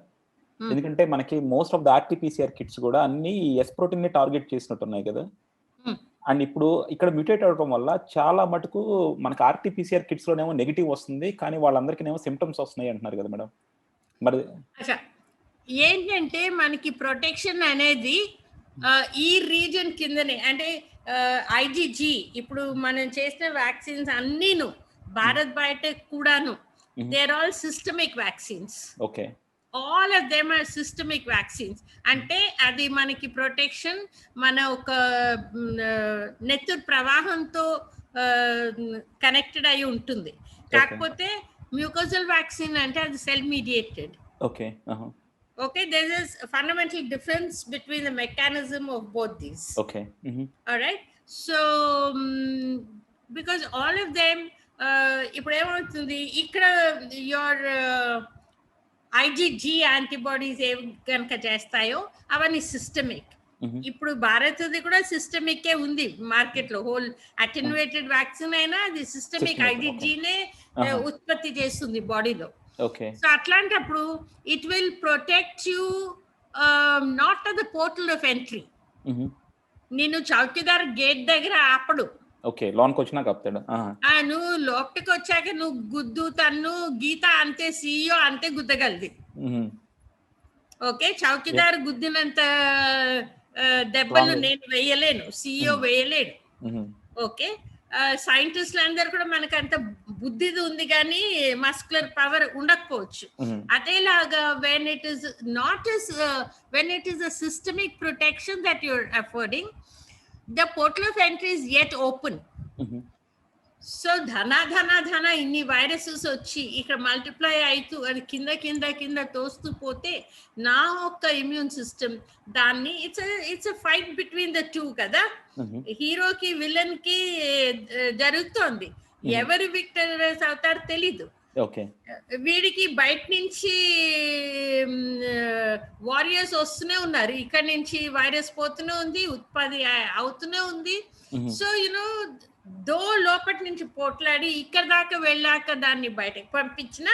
Speaker 3: ఎందుకంటే మనకి most of the RTPCR kits కూడా అన్ని ఎస్ ప్రోటీన్‌ని టార్గెట్ చేసినట్టున్నాయి కదా! అండ్ ఇప్పుడు ఇక్కడ మ్యుటేట్ అవ్వడం వల్ల చాలా మటుకు మనకి ఆర్‌టీపీసీఆర్ కిట్స్‌లోనేమో నెగెటివ్ వస్తుంది. కానీ వాళ్ళందరికినేమో సింప్టమ్స్ వస్తున్నాయి అంటున్నారు కదా మేడం. మరి
Speaker 2: ఏంటంటే మనకి ప్రొటెక్షన్ అనేది ఈ రీజన్ కిందనే, అంటే ఐజీజీ ఇప్పుడు మనం చేసిన వ్యాక్సిన్స్ అన్నీను భారత్ బయోటెక్ కూడాను, they are all systemic vaccines.
Speaker 3: Okay.
Speaker 2: All of them are systemic vaccines. అంటే అది మనకి ప్రొటెక్షన్ మన ఒక నెత్తురు ప్రవాహంతో కనెక్టెడ్ అయి ఉంటుంది. కాకపోతే మ్యూకోజల్ వ్యాక్సిన్ అంటే అది cell mediated.
Speaker 3: Okay.
Speaker 2: Okay, there is a fundamental difference between the mechanism of both these.
Speaker 3: Okay.
Speaker 2: All right. So, because all of them, ఇప్పుడు ఏమవుతుంది ఇక్కడ your IgG యాంటీబాడీస్ ఏం కనుక చేస్తాయో అవన్నీ సిస్టమిక్. ఇప్పుడు భారత్ది కూడా సిస్టమిక్ ఉంది మార్కెట్ లో. హోల్ అటెన్యూయేటెడ్ వ్యాక్సిన్ అయినా అది సిస్టమిక్ ఐజీజీనే ఉత్పత్తి చేస్తుంది బాడీలో.
Speaker 3: ఓకే.
Speaker 2: సో అట్లాంటప్పుడు it will protect you not at the portal of entry. నేను చౌకీదార్ గేట్ దగ్గర ఆపడు.
Speaker 3: ఓకే. లోన్కి వచ్చినాక ఆపుతాడు.
Speaker 2: నువ్వు లోపలికి వచ్చాక నువ్వు గుద్దు తన్ను గీత అంతే, సీఈఓ అంతే గుద్దగలది. ఓకే, చౌకీదార్ గుద్దినంత దెబ్బలు నేను వేయలేను, సీఈఓ వేయలేడు. ఓకే, సైంటిస్టులు అందరు కూడా మనకు అంత బుద్ధి ఉంది కానీ మస్కులర్ పవర్ ఉండకపోవచ్చు. అదేలాగా when it is a systemic protection that you're affording, the portal of entry is yet open. So ధన ఇన్ని వైరసెస్ వచ్చి ఇక్కడ మల్టిప్లై అవుతూ అది కింద తోస్తూ పోతే నా ఒక్క ఇమ్యూన్ సిస్టమ్ దాన్ని it's fight between the two కదా. హీరోకి విలన్ కి జరుగుతోంది, ఎవరు విక్టరియస్ అవుతారో తెలీదు. వీడికి బయట నుంచి వారియర్స్ వస్తూనే ఉన్నారు, ఇక్కడ నుంచి వైరస్ పోతూనే ఉంది, ఉత్పత్తి అవుతూనే ఉంది. సో యునో దో లోపటి నుంచి పోట్లాడి ఇక్కడ దాకా వెళ్ళాక దాన్ని బయటకు పంపించిన.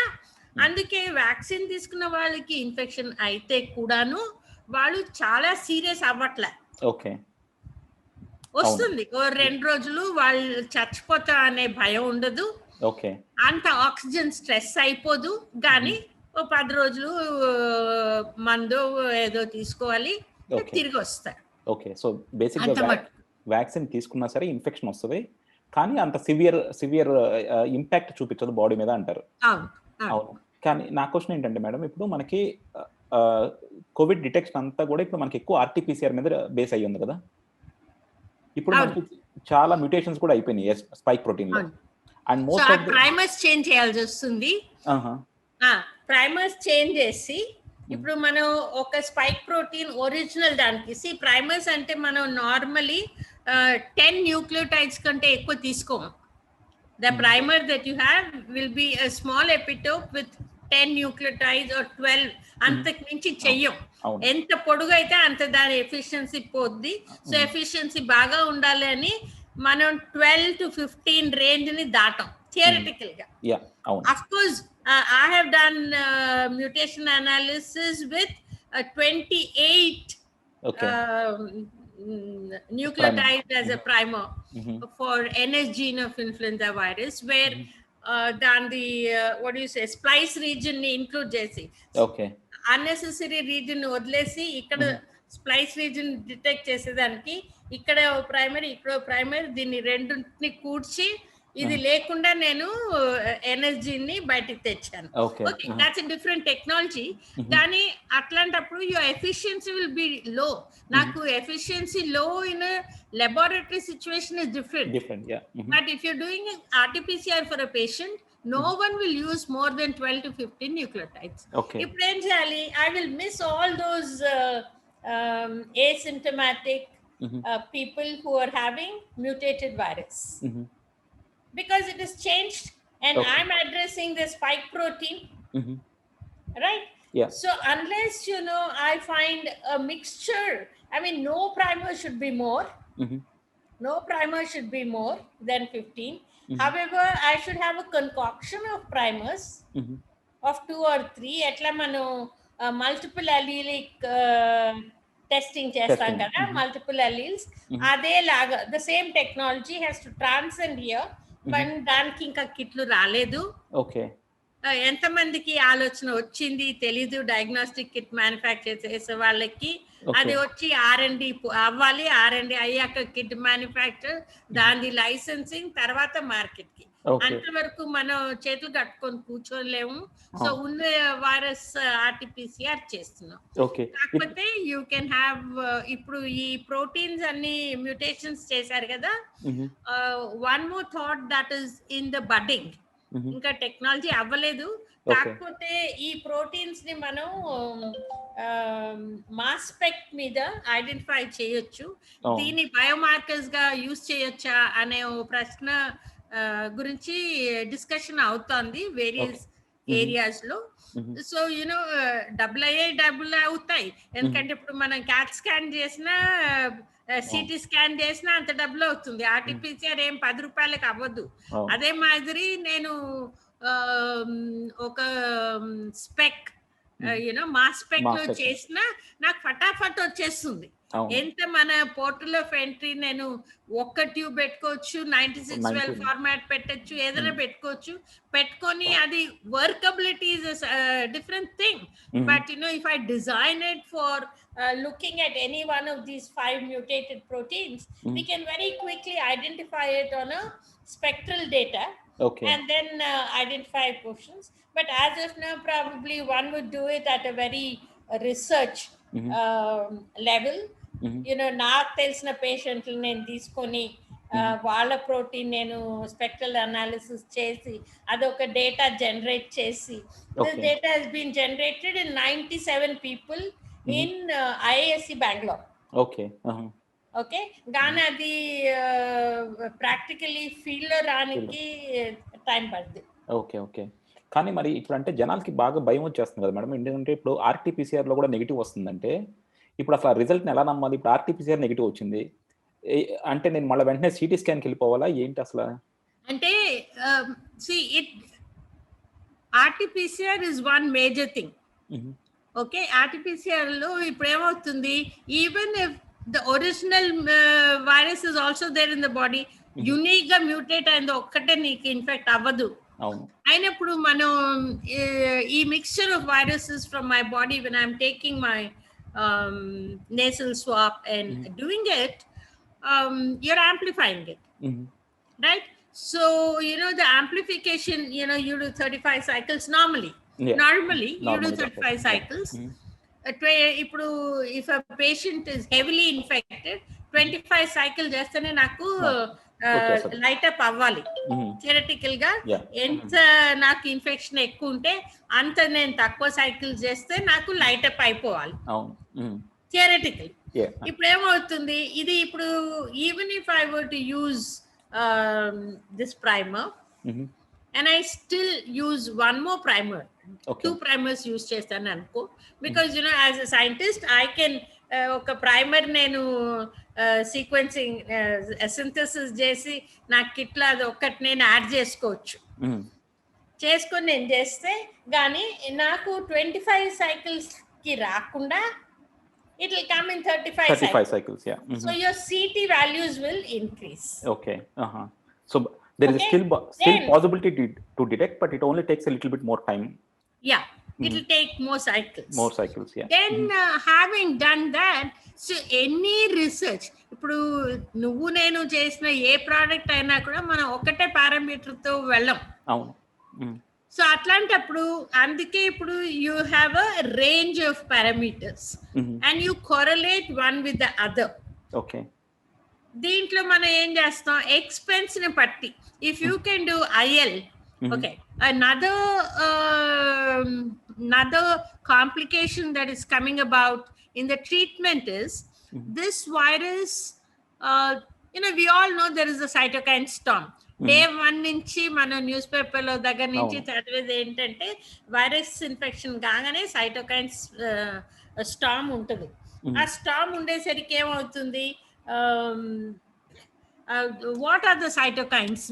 Speaker 2: అందుకే వ్యాక్సిన్ తీసుకున్న వాళ్ళకి ఇన్ఫెక్షన్ అయితే కూడాను వాళ్ళు చాలా సీరియస్ అవ్వట్లే. వస్తుంది 2 రోజులు వాళ్ళు చచ్చిపోతా అనే భయం ఉండదు, అంత ఆక్సిజన్ స్ట్రెస్ అయిపోదు. కానీ 10 రోజులు మందు ఏదో తీసుకోవాలి, తిరిగి వస్తారు.
Speaker 3: ఓకే. సో బేసిక్గా వ్యాక్సిన్ తీసుకున్నా సరే ఇన్ఫెక్షన్ వస్తుంది కానీ అంత సివియర్ ఇంపాక్ట్ చూపించదు బాడీ మీద అంటారు. అవును. కానీ నా క్వశ్చన్ ఏంటంటే మేడం, ఇప్పుడు మనకి కోవిడ్ డిటెక్షన్ అంతా కూడా ఇప్పుడు మనకి ఎక్కువ ఆర్టీపీసీఆర్ మీద బేస్ అయ్యి ఉంది కదా. ఇప్పుడు మనకి చాలా మ్యూటేషన్స్ కూడా అయిపోయినాయి స్పైక్ ప్రోటీన్ లో. And most of
Speaker 2: primers change చేయాల్సి వస్తుంది. ప్రైమర్స్ చేంజ్ చేసి ఇప్పుడు మనం ఒక స్పైక్ ప్రోటీన్ ఒరిజినల్ దానికి ప్రైమర్స్ అంటే మనం నార్మలీ 10 న్యూక్లియోటైడ్స్ కంటే ఎక్కువ తీసుకోము. The primer that you have will be a small epitope with 10 nucleotides or 12, అంతకు మించి చెయ్యం. ఎంత పొడుగు అయితే అంత దాని ఎఫిషియన్సీ పోద్ది. సో ఎఫిషియన్సీ బాగా ఉండాలి అని మనం 12 to 15 రేంజ్ ని దాటం థియరిటికల్ గా. Of course I have done mutation analysis with 28 nucleotides as a primer for NS gene of influenza virus, where the what do you say, splice region ni include chesi, unnecessary region వదిలేసి ఇక్కడ స్ప్లైస్ రీజన్ డిటెక్ట్ చేసేదానికి ఇక్కడ ప్రైమరీ ఇక్కడ ప్రైమరీ దీన్ని రెండుని కూర్చి ఇది లేకుండా నేను ఎనర్జీని బయటికి తెచ్చాను.
Speaker 3: Okay.
Speaker 2: Okay, that's a different technology. కానీ అట్లాంటప్పుడు యువర్ ఎఫిషియన్సీ విల్ బి లో. నాకు ఎఫిషియన్సీ లో in laboratory situation is different.
Speaker 3: Different. Yeah.
Speaker 2: But if you're doing RT-PCR for a patient, no one will use more than 12 to 15 nucleotides.
Speaker 3: Okay.
Speaker 2: ఇప్పుడు ఏం చేయాలి? I will miss all those asymptomatic people who are having mutated virus because it is changed, and
Speaker 3: Okay.
Speaker 2: I'm addressing the spike protein, right?
Speaker 3: Yeah.
Speaker 2: So unless I find a mixture, I mean, no primer should be more. No primer should be more than 15. However, I should have a concoction of primers of 2 or 3. Atla manu multiple allelic testing chestam kada, multiple alleles. Ade laga the same technology has to transcend here. But daniki inka kitlu raledu.
Speaker 3: Okay.
Speaker 2: ఎంతమందికి ఆలోచన వచ్చింది తెలీదు. డయాగ్నోస్టిక్ కిట్ మ్యానుఫ్యాక్చర్ చేసే వాళ్ళకి అది వచ్చి R&D అవ్వాలి. R&D అయ్యాక కిట్ మ్యానుఫ్యాక్చర్, దాని లైసెన్సింగ్, తర్వాత మార్కెట్ కి. అంతవరకు మనం చేతులు కట్టుకొని కూర్చోలేము. సో ఉన్న వైరస్ RT-PCR చేస్తున్నాం. కాకపోతే యూ కెన్ హ్యావ్ ఇప్పుడు ఈ ప్రోటీన్స్ అన్ని మ్యూటేషన్స్ చేశారు కదా. One more thought that is in the budding. ఇంకా టెక్నాలజీ అవ్వలేదు. కాకపోతే ఈ ప్రోటీన్స్ ని మనం మాస్ స్పెక్ మీద ఐడెంటిఫై చేయొచ్చు. దీన్ని బయోమార్కర్స్ గా యూజ్ చేయొచ్చా అనే ఓ ప్రశ్న గురించి డిస్కషన్ అవుతోంది వేరియస్ ఏరియాస్ లో. సో డబుల్ అవుతాయి. ఎందుకంటే ఇప్పుడు మనం క్యాట్ స్కాన్ చేసినా, సిటీ స్కాన్ చేసినా అంత డబ్బులు అవుతుంది. RT-PCR ఏం 10 రూపాయలకి అవ్వదు. అదే మాదిరి నేను ఒక స్పెక్ మాస్ స్పెక్ లో చేసిన నాకు ఫటాఫట్ వచ్చేస్తుంది. ఎంత మన పోర్టల్ ఆఫ్ ఎంట్రీ నేను ఒక్క ట్యూబ్ పెట్టుకోవచ్చు, 9612 ఫార్మాట్ పెట్టచ్చు, ఏదైనా పెట్టుకోవచ్చు. పెట్టుకొని అది workability is different thing. But if I design it for looking at any one of these 5 mutated proteins, we can very quickly identify it on a spectral data.
Speaker 3: Okay.
Speaker 2: And then identify portions. But as of now, probably one would do it at a very research level. నాకు తెలిసిన పేషెంట్లు నేను తీసుకొని వాళ్ళ ప్రోటీన్ నేను స్పెక్ట్రల్ అనాలిసిస్ చేసి అదొక డేటా జనరేట్ చేసి, this data has been generated in 97 people in IISc Bengaluru.
Speaker 3: Okay.
Speaker 2: Okay, కానీ అది ప్రాక్టికలీ ఫీల్డ్ లో రానికి టైం పడుతుంది.
Speaker 3: ఓకే. ఓకే. కానీ మరి ఇప్పుడు అంటే జనాలకి బాగా భయం వచ్చేస్తుంది కదా మేడం. ఎందుకంటే ఇప్పుడు RT-PCR లో కూడా నెగిటివ్ వస్తుందంటే ఇప్పుడు అసలు రిజల్ట్ని ఎలా నమ్మాలి? ఇప్పుడు RT-PCR నెగిటివ్ వచ్చింది అంటే నేను మళ్ళీ వెంటనే సిటీ స్కాన్కి వెళ్ళిపోవాలా ఏంటి అసలు?
Speaker 2: అంటే RT-PCR is one major thing. Okay, RT-PCR లో ఇప్పుడు ఏమవుతుంది, even if the original virus is also there in the body, unique గా మ్యూటేట్ అయింది ఒక్కటే నీకు ఇన్ఫెక్ట్ అవ్వదు. అయినప్పుడు మనం ఈ mixture of viruses from my body when I'm taking my nasal swab and doing it, you're amplifying it. Right? So the amplification, you do 35 cycles normally. Normally you do 35 cycles. ఇప్పుడు if a patient is heavily infected 25 cycle చేస్తేనే నాకు లైట్ అప్ అవ్వాలి. థియరటికల్ గా ఎంత నాకు ఇన్ఫెక్షన్ ఎక్కువ ఉంటే అంత నేను తక్కువ సైకిల్ చేస్తే నాకు లైట్ అప్ అయిపోవాలి థియరటికల్. ఇప్పుడు ఏమవుతుంది, ఇది ఇప్పుడు even if I were to use this primer and I still use one more primer. 2 primers use chestanu anko, because as a scientist I can oka primer nenu sequencing synthesis chesi na kit la adi okkati nenu add chesukochu. చేసుకొని నేను చేస్తే గానీ నాకు 25 cycles కి రాకుండా it will come in 35
Speaker 3: cycles. Yeah.
Speaker 2: So your CT values will increase.
Speaker 3: Okay. So there is still possibility to detect, but it only takes a little bit more time.
Speaker 2: Yeah. it'll take more cycles.
Speaker 3: More cycles, yeah.
Speaker 2: Then having done that, so any research, ఇప్పుడు నువ్వు నేను చేసిన ఏ ప్రోడక్ట్ అయినా కూడా మనం ఒకటే పారామీటర్ తో వెళ్ళం.
Speaker 3: అవును.
Speaker 2: సో అట్లాంటప్పుడు అందుకే ఇప్పుడు you have a range of parameters and you correlate one with the other.
Speaker 3: Okay.
Speaker 2: దీంట్లో మనం ఏం చేస్తాం, ఎక్స్పెన్స్ ని బట్టి if you can do IL, okay, another complication that is coming about in the treatment is this virus, we all know there is a cytokine storm. Day 1 నుంచి మనం న్యూస్ పేపర్ లో దగ్గర నుంచి చదివేది ఏంటంటే వైరస్ ఇన్ఫెక్షన్ కాగానే సైటోకైన్స్ స్టామ్ ఉంటుంది. ఆ స్టామ్ ఉండేసరికి ఏమవుతుంది, what are the cytokines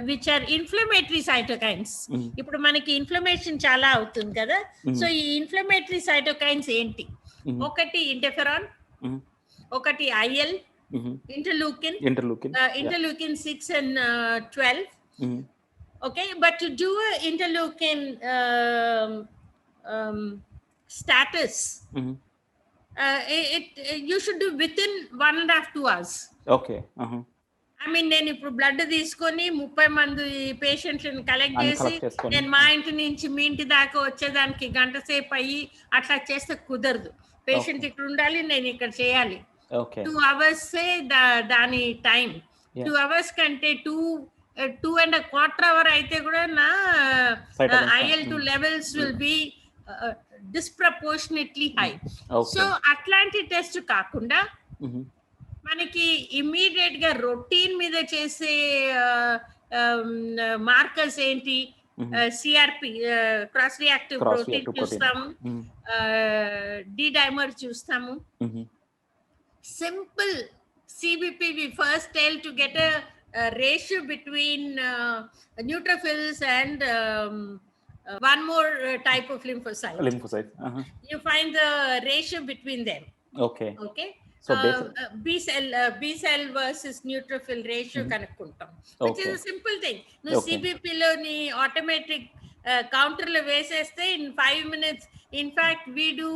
Speaker 2: which are inflammatory cytokines? ఇప్పుడు మనకి ఇన్ఫ్లమేషన్ చాలా అవుతుంది కదా. సో ఈ ఇన్ఫ్లమేటరీ సైటోకైన్స్ ఏంటి, ఒకటి ఇంటర్ఫెరాన్, ఒకటి IL, interleukin 6 and 12. Okay, but to do a interleukin status, you should do within 1.5-2 hours.
Speaker 3: Okay.
Speaker 2: I mean, నేను ఇప్పుడు బ్లడ్ తీసుకొని 30 మంది పేషెంట్లను కలెక్ట్ చేసి నేను మా ఇంటి నుంచి మీ ఇంటి దాకా వచ్చేదానికి గంట సేపు అయ్యి అట్లా చేస్తే కుదరదు. పేషెంట్ ఇక్కడ ఉండాలి, నేను ఇక్కడ చేయాలి. 2 hours దాని టైం 2 hours కంటే 2.25 hour అయితే కూడా నా IL-2 levels will be disproportionately high. So అట్లాంటి టెస్ట్ కాకుండా మనకి ఇమ్మీడియట్ గా రొటీన్ మీద చేసే మార్కర్స్ ఏంటి, సిఆర్పి క్రాస్ రియాక్టివ్ ప్రోటీన్ చూస్తాము, డి డైమర్ చూస్తాము. Simple CBP, we first tell to get a ratio between neutrophils and one more type of lymphocyte. You find the ratio between them.
Speaker 3: Okay.
Speaker 2: So B cell versus neutrophil ratio కనుక్కుంటాం, which is a simple thing. నువ్వు CBP లోని automatic counter లో వేసేస్తే in 5 minutes. In fact, we do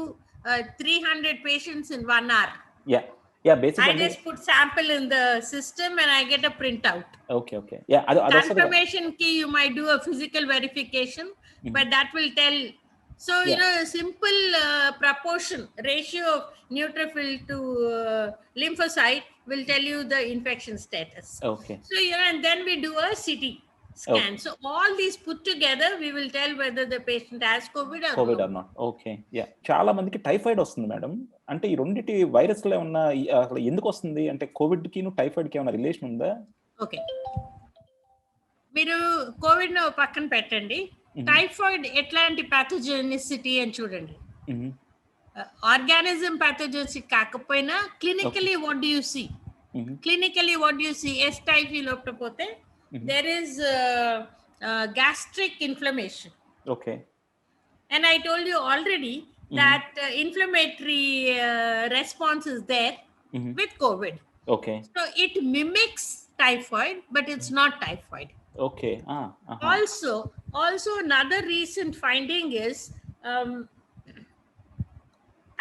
Speaker 2: 300 patients in 1 hour.
Speaker 3: Yeah, basically
Speaker 2: I just put sample in the system and I get a printout.
Speaker 3: Okay. Yeah,
Speaker 2: confirmation key, you might do a physical verification, but that will tell. So simple proportion ratio of neutrophil to lymphocyte will tell you the infection status.
Speaker 3: Okay.
Speaker 2: So and then we do a CT scan. So all these put together, we will tell whether the patient has COVID or
Speaker 3: not. Okay. Yeah, చాలా మందికి టైఫాయిడ్ వస్తుంది మేడం. అంటే ఈ రెండిటి వైరస్ లో ఉన్న అసలు ఎందుకు వస్తుంది, అంటే కోవిడ్ కి టైఫాయిడ్ కి ఏమైనా రిలేషన్ ఉందా?
Speaker 2: ఓకే, మీరు కోవిడ్ ను పక్కన పెట్టండి. టైఫాయిడ్ ఎట్లాంటి పాథోజెనిసిటీ అని చూడండి. ఆర్గానిజం పాథోజెనిసిటీ కాకపోయినా clinically what do you see? Clinically what do you see? S typhi లోపకపోతే there is gastric inflammation.
Speaker 3: Okay.
Speaker 2: And I told you already that inflammatory response is there with COVID.
Speaker 3: Okay.
Speaker 2: So it mimics typhoid, but it's not typhoid.
Speaker 3: Okay.
Speaker 2: Also another recent finding is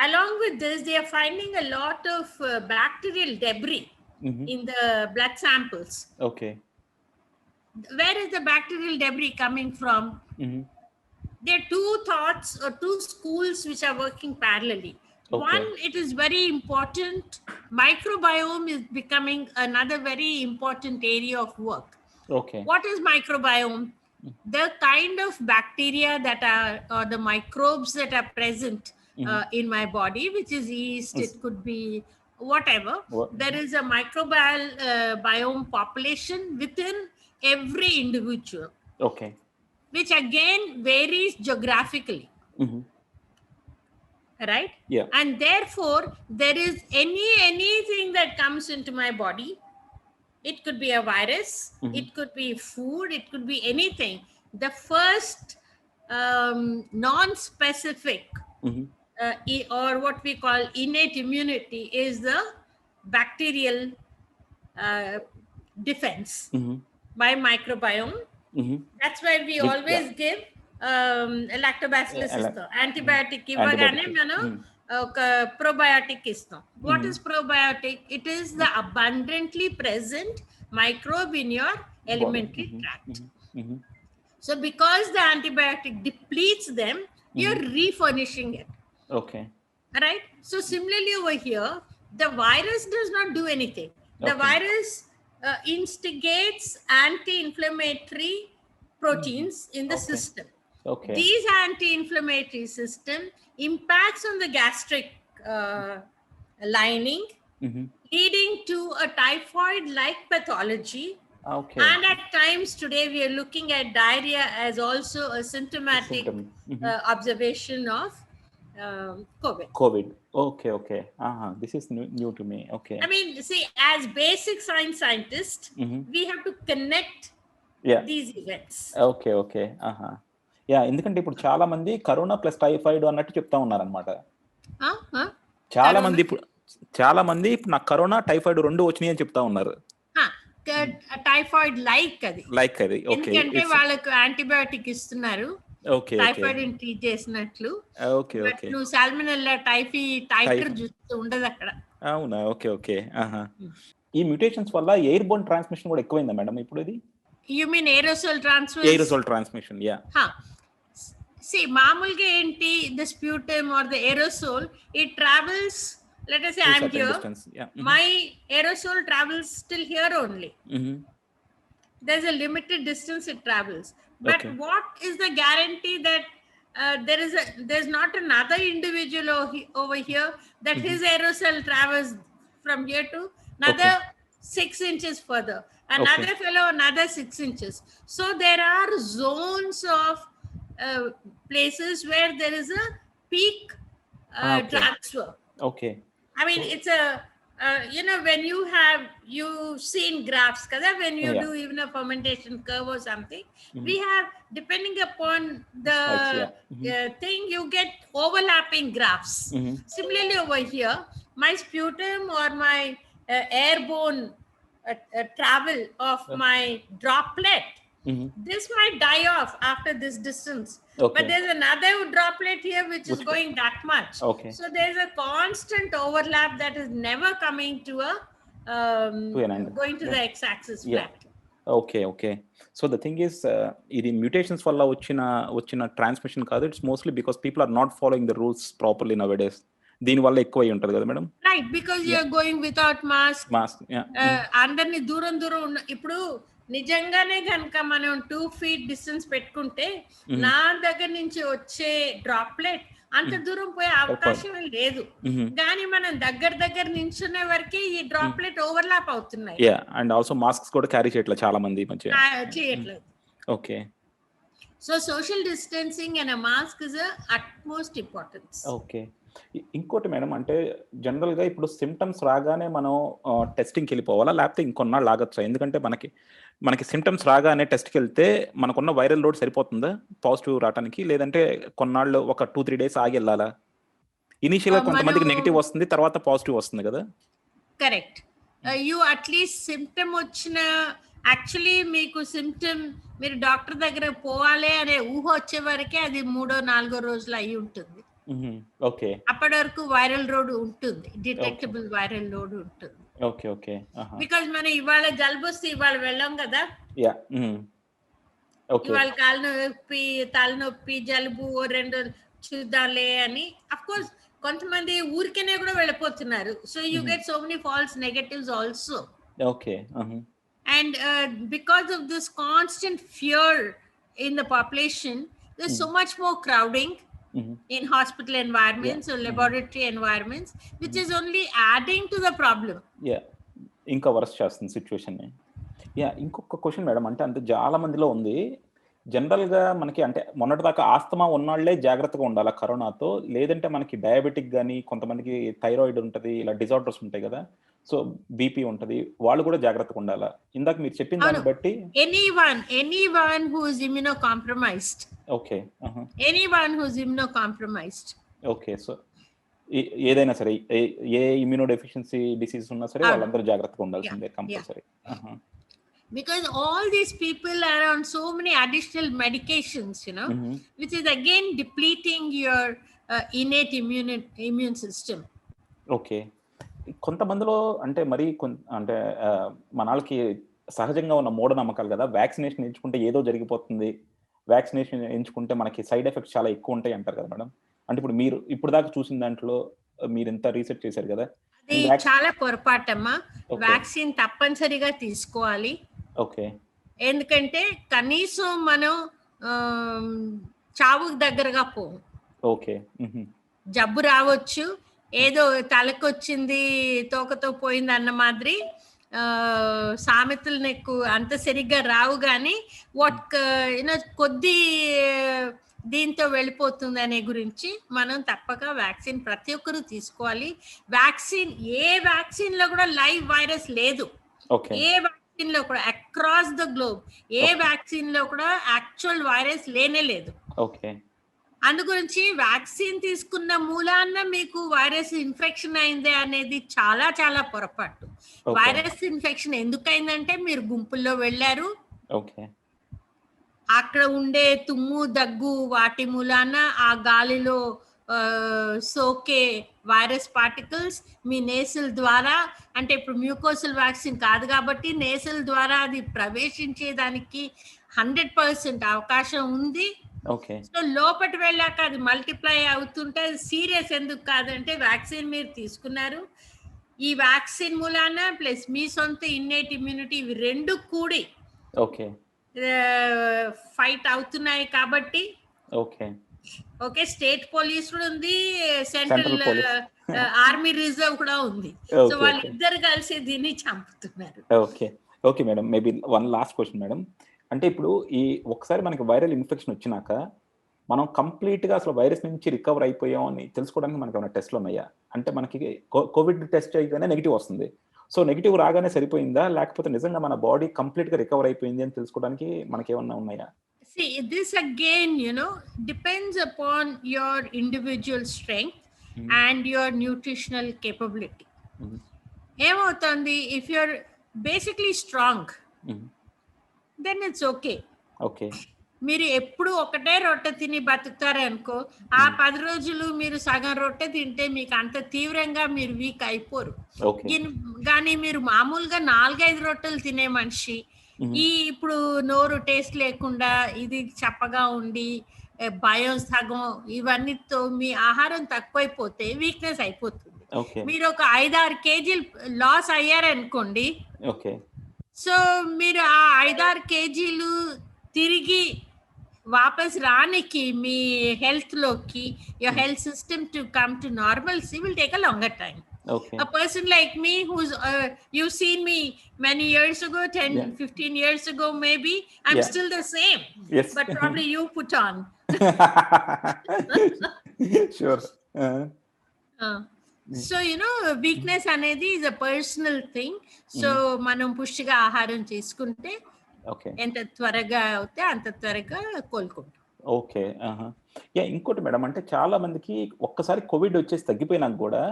Speaker 2: along with this, they are finding a lot of bacterial debris in the blood samples.
Speaker 3: Okay.
Speaker 2: Where is the bacterial debris coming from? There are two thoughts or two schools which are working parallelly. One, it is very important. Microbiome is becoming another very important area of work.
Speaker 3: Okay.
Speaker 2: What is microbiome? The kind of bacteria that are, or the microbes that are present in my body, which is yeast, it could be whatever. There is a microbial biome population within every individual.
Speaker 3: Okay.
Speaker 2: Which again varies geographically. Right?
Speaker 3: Yeah.
Speaker 2: And therefore, there is anything that comes into my body. It could be a virus, it could be food, it could be anything. The first non-specific or what we call innate immunity is the bacterial defense by microbiome. That's why we always give lactobacillus
Speaker 3: Ala-
Speaker 2: ఇస్తాం. యాంటీబయాటిక్ ఇవ్వగానే
Speaker 3: antibiotic.
Speaker 2: మనం ఒక ప్రోబయాటిక్ ఇస్తాం. What is probiotic? It is the abundantly present microbe in your elementary tract. So because the antibiotic depletes them, you're refurnishing it.
Speaker 3: Okay.
Speaker 2: Right? So similarly over here, the virus does not do anything. The
Speaker 3: Okay.
Speaker 2: virus instigates anti-inflammatory proteins in the
Speaker 3: Okay.
Speaker 2: system.
Speaker 3: Okay.
Speaker 2: These anti-inflammatory system impacts on the gastric lining,
Speaker 3: Mhm.
Speaker 2: leading to a typhoid-like pathology.
Speaker 3: Okay.
Speaker 2: And at times today we are looking at diarrhea as also a symptomatic
Speaker 3: Symptom. Mhm.
Speaker 2: observation of COVID.
Speaker 3: COVID. Okay. Okay. This is new to me. Okay.
Speaker 2: I mean, see, as basic science scientists,
Speaker 3: Mhm.
Speaker 2: we have to connect
Speaker 3: Yeah.
Speaker 2: these events.
Speaker 3: Okay okay yeah ఎందుకంటే ఇప్పుడు చాలా మంది కరోనా ప్లస్ టైఫాయిడ్ అన్నట్టు చెప్తా ఉన్నారనమాట.
Speaker 2: Huh? Huh?
Speaker 3: చాలా మంది ఇప్పుడు నాకు కరోనా టైఫాయిడ్ రెండు వచ్చినాయి అని చెప్తా ఉన్నారు.
Speaker 2: టైఫాయిడ్ లైక్ అది,
Speaker 3: లైక్ అది. ఓకే
Speaker 2: ఎందుకంటే వాళ్ళకు యాంటీబయాటిక్ ఇస్తున్నారు
Speaker 3: ఓకే
Speaker 2: టైఫాయిడ్ ట్రీట్ చేసినట్లు.
Speaker 3: ఓకే
Speaker 2: బట్
Speaker 3: ఓకే
Speaker 2: నువ్వు సాల్మనెల్లా టైఫర్ చూస్తూ ఉండదు అక్కడ.
Speaker 3: అవునా ఓకే ఓకే ఈ మ్యూటేషన్స్ వల్ల ఎయిర్ బోర్న్ ట్రాన్స్మిషన్ కూడా ఎక్కువైందా మేడం ఇప్పుడు? ఇది
Speaker 2: you mean aerosol transfer?
Speaker 3: Aerosol transmission yeah.
Speaker 2: See, మామూలుగా ఏంటి, the sputum or the aerosol, it travels, let us say I'm here, my aerosol travels till here only. There's a limited distance it travels. But
Speaker 3: Okay.
Speaker 2: what is the guarantee that there's not another individual over here that his aerosol travels from here to another 6 inches further, another fellow another 6 inches. So there are zones of places where there is a peak
Speaker 3: Okay.
Speaker 2: transfer.
Speaker 3: Okay
Speaker 2: I mean, it's a when you've seen graphs, kada, when you
Speaker 3: Yeah.
Speaker 2: do even a fermentation curve or something, we have, depending upon the
Speaker 3: Spikes, yeah.
Speaker 2: thing, you get overlapping graphs. Similarly over here, my sputum or my airborne travel of my droplet, this might die off after this distance.
Speaker 3: Okay.
Speaker 2: But there's another droplet here which is going that much.
Speaker 3: Okay.
Speaker 2: So there's a constant overlap that is never coming to
Speaker 3: an end.
Speaker 2: going to the x-axis
Speaker 3: Yeah.
Speaker 2: flat.
Speaker 3: Okay okay so the thing is ఇది మ్యూటేషన్స్ వల్ల వచ్చిన ట్రాన్స్మిషన్ కాదు. It's mostly because people are not following the rules properly nowadays. దీని వల్ల ఎక్కువ అయి ఉంటుంది కదా madam?
Speaker 2: Right, because you're going without mask. అందరిని దూరం ఇప్పుడు నిజంగానే కనుక మనం 2 feet డిస్టెన్స్ పెట్టుకుంటే నా దగ్గర నుంచి వచ్చే డ్రాప్లెట్ అంత దూరం పోయే అవకాశం లేదు. కానీ మనం దగ్గర నించునే వరకే ఈ డ్రాప్లెట్ ఓవర్లాప్ అవుతున్నాయి.
Speaker 3: యా అండ్ ఆల్సో మాస్క్స్ కూడా క్యారీ చేయట్లేదు చాలా మంది మధ్య.
Speaker 2: చేయట్లేదు.
Speaker 3: Okay
Speaker 2: so social distancing and mask is utmost importance.
Speaker 3: Okay ఇంకోటి మేడం అంటే జనరల్ గా ఇప్పుడు సిమ్టమ్స్ రాగానే మనం టెస్టింగ్కి వెళ్ళిపోవాలా లేకపోతే ఇంకొన్నాళ్ళు ఆగచ్చా? ఎందుకంటే మనకి సిమ్టమ్స్ రాగానే టెస్ట్కి వెళ్తే మనకున్న వైరల్ లోడ్ సరిపోతుందా పాజిటివ్ రావడానికి, లేదంటే కొన్నాళ్ళు ఒక 2-3 days ఆగి వెళ్ళాలా? ఇనీషియల్ గా కొంతమందికి నెగిటివ్ వస్తుంది, తర్వాత పాజిటివ్ వస్తుంది కదా?
Speaker 2: కరెక్ట్. యూ అట్లీస్ట్ సిమ్టమ్ వచ్చిన, యాక్చువల్లీ మీకు సిమ్టమ్ మీరు డాక్టర్ దగ్గర పోవాలి అనే ఊహ వచ్చే వరకే అది 3-4 రోజులు అయి ఉంటుంది.
Speaker 3: ఓకే
Speaker 2: అప్పటి వరకు వైరల్ లోడ్ ఉంటుంది, డిటెక్టబుల్ వైరల్ లోడ్ ఉంటుంది.
Speaker 3: ఓకే ఓకే
Speaker 2: బికాజ్ మనం ఇవాళ జలుబు వస్తే ఇవాళ వెళ్ళాం కదా,
Speaker 3: యా ఓకే
Speaker 2: ఇవాళ కాళ్ళనొప్పి తలనొప్పి జలుబు 2 చూద్దాంలే అని. అఫ్ కోర్స్ కొంతమంది ఊరికేనే కూడా వెళ్ళిపోతున్నారు. So you get so many falls negatives also.
Speaker 3: Okay
Speaker 2: And because of this constant fear in the population, there's so much more crowding in hospital environments or laboratory environments, which is only adding to the problem.
Speaker 3: ఇంకా వర్స్ చేస్తుంది సిచ్యువేషన్. ఇంకొక క్వశ్చన్ మేడం, అంటే అంత చాలా మందిలో ఉంది జనరల్ గా మనకి, అంటే మొన్నటిదాకా ఆస్తమా ఉన్నాళ్లే జాగ్రత్తగా ఉండాలా కరోనాతో, లేదంటే మనకి డయాబెటిక్ గానీ కొంతమందికి థైరాయిడ్ ఉంటది, ఇలా డిజార్డర్స్ ఉంటాయి కదా, సో బీపీ ఉంటది, వాళ్ళు కూడా జాగ్రత్తగా ఉండాలా? ఇందాక మీరు చెప్పిన దాన్ని బట్టి
Speaker 2: anyone who is immunocompromised.
Speaker 3: Okay
Speaker 2: anyone who is immunocompromised.
Speaker 3: Okay so ఏదైనా సరే ఏ ఇమ్యూనో డెఫిషియన్సీ డిసీజ్ ఉన్నా సరే వాళ్ళందరూ జాగ్రత్తగా ఉండాల్సిందే compulsory.
Speaker 2: because all these people are on so many additional medications, which is again depleting your innate immune system.
Speaker 3: Okay. కొంతమందిలో అంటే మరి అంటే మన వాళ్ళకి సహజంగా ఉన్న మూఢనమ్మకాలు కదా! వ్యాక్సినేషన్ ఎంచుకుంటే ఏదో జరిగిపోతుంది. వ్యాక్సినేషన్ ఎంచుకుంటే మనకి సైడ్ ఎఫెక్ట్స్ చాలా ఎక్కువ ఉంటాయి అంటారు కదా మేడం. అంటే ఇప్పుడు మీరు ఇప్పటిదాకా చూసిన దాంట్లో మీరింత రీసెర్చ్ చేశారు కదా!
Speaker 2: అది చాలా పొరపాటమ్మా. వ్యాక్సిన్ తప్పనిసరిగా తీసుకోవాలి.
Speaker 3: ఓకే.
Speaker 2: ఎందుకంటే కనీసం మనం చావుకు దగ్గరగా పోము.
Speaker 3: ఓకే.
Speaker 2: జబ్బు రావచ్చు, ఏదో తలకొచ్చింది తోకతో పోయింది అన్న మాదిరి సామెతలు నీకు అంత సరిగ్గా రావు, కానీ కొద్ది దీంతో వెళ్ళిపోతుంది అనే గురించి మనం తప్పక వ్యాక్సిన్ ప్రతి ఒక్కరూ తీసుకోవాలి. వ్యాక్సిన్ ఏ వ్యాక్సిన్ లో కూడా లైవ్ వైరస్ లేదు. ఏ వ్యాక్సిన్ లో కూడా across the globe A vaccine లో కూడా యాక్చువల్ వైరస్ లేనే లేదు. అందు గురించి వ్యాక్సిన్ తీసుకున్న మూలాన్న మీకు వైరస్ ఇన్ఫెక్షన్ అయిందే అనేది చాలా చాలా పొరపాటు. వైరస్ ఇన్ఫెక్షన్ ఎందుకైందంటే మీరు గుంపుల్లో వెళ్ళారు, అక్కడ ఉండే తుమ్ము దగ్గు వాటి మూలాన ఆ గాలిలో సోకే వైరస్ పార్టికల్స్ మీ నేసల్ ద్వారా, అంటే ఇప్పుడు మ్యూకోసల్ వ్యాక్సిన్ కాదు కాబట్టి నేసల్ ద్వారా అది ప్రవేశించేదానికి 100% అవకాశం ఉంది. సో లోపటి వెళ్ళాక అది మల్టిప్లై అవుతుంటే సీరియస్ ఎందుకు కాదంటే వ్యాక్సిన్ మీరు తీసుకున్నారు, ఈ వ్యాక్సిన్ మూలాన ప్లస్ మీ సొంత ఇన్నేట్ ఇమ్యూనిటీ ఇవి రెండు కూడి ఫైట్ అవుతున్నాయి కాబట్టి ఓకే స్టేట్ పోలీస్ కూడా ఉంది, సెంట్రల్ ఆర్మీ రిజర్వ్ కూడా ఉంది. సో వాళ్ళిద్దరు కలిసి దీన్ని చంపుతున్నారు.
Speaker 3: Okay madam, maybe one last question madam. అంటే ఇప్పుడు ఈ ఒకసారి మనకి వైరల్ ఇన్ఫెక్షన్ వచ్చినాక మనం కంప్లీట్ గా అసలు వైరస్ నుంచి రికవర్ అయిపోయాం అని తెలుసుకోవడానికి మనకి ఏమైనా టెస్ట్లు ఉన్నాయా? అంటే మనకి కోవిడ్ టెస్ట్ చేయగానే నెగిటివ్ వస్తుంది, సో నెగిటివ్ రాగానే సరిపోయిందా, లేకపోతే నిజంగా మన బాడీ కంప్లీట్ గా రికవర్ అయిపోయింది అని తెలుసుకోవడానికి మనకి ఏమన్నా ఉన్నాయా?
Speaker 2: See, this again, depends upon your individual strength and your nutritional capability. ఏమవుతుంది, if you're basically strong, then it's okay. మీరు ఎప్పుడు ఒకటే రొట్టె తిని బతుకుతారనుకో, ఆ 10 రోజులు మీరు సగం రొట్టె తింటే మీకు అంత తీవ్రంగా మీరు వీక్ అయిపోరు. కానీ మీరు మామూలుగా 4-5 రొట్టెలు తినే మనిషి, ఇప్పుడు నోరు టేస్ట్ లేకుండా ఇది చప్పగా ఉండి భయం సగం ఇవన్నీతో మీ ఆహారం తక్కువైపోతే వీక్నెస్ అయిపోతుంది. మీరు ఒక 5-6 కేజీలు లాస్ అయ్యారనుకోండి, సో మీరు ఆ 5-6 కేజీలు తిరిగి వాపస్ రానికి మీ హెల్త్ లోకి your health system to come to normalcy will take a longer time. A person like me who's you've seen me many years ago, 10-15 years ago maybe, I'm still the same, but probably you put on.
Speaker 3: Sure.
Speaker 2: So weakness అనేది is a personal thing. So మనం పుష్టిగా ఆహారం చేసుకుంటే ఎంత త్వరగా అవుతే అంత త్వరగా కోలుకుంటాం.
Speaker 3: ఇంకోటి మేడం, అంటే చాలా మందికి ఒక్కసారి కోవిడ్ వచ్చేసి తగ్గిపోయినాక కూడా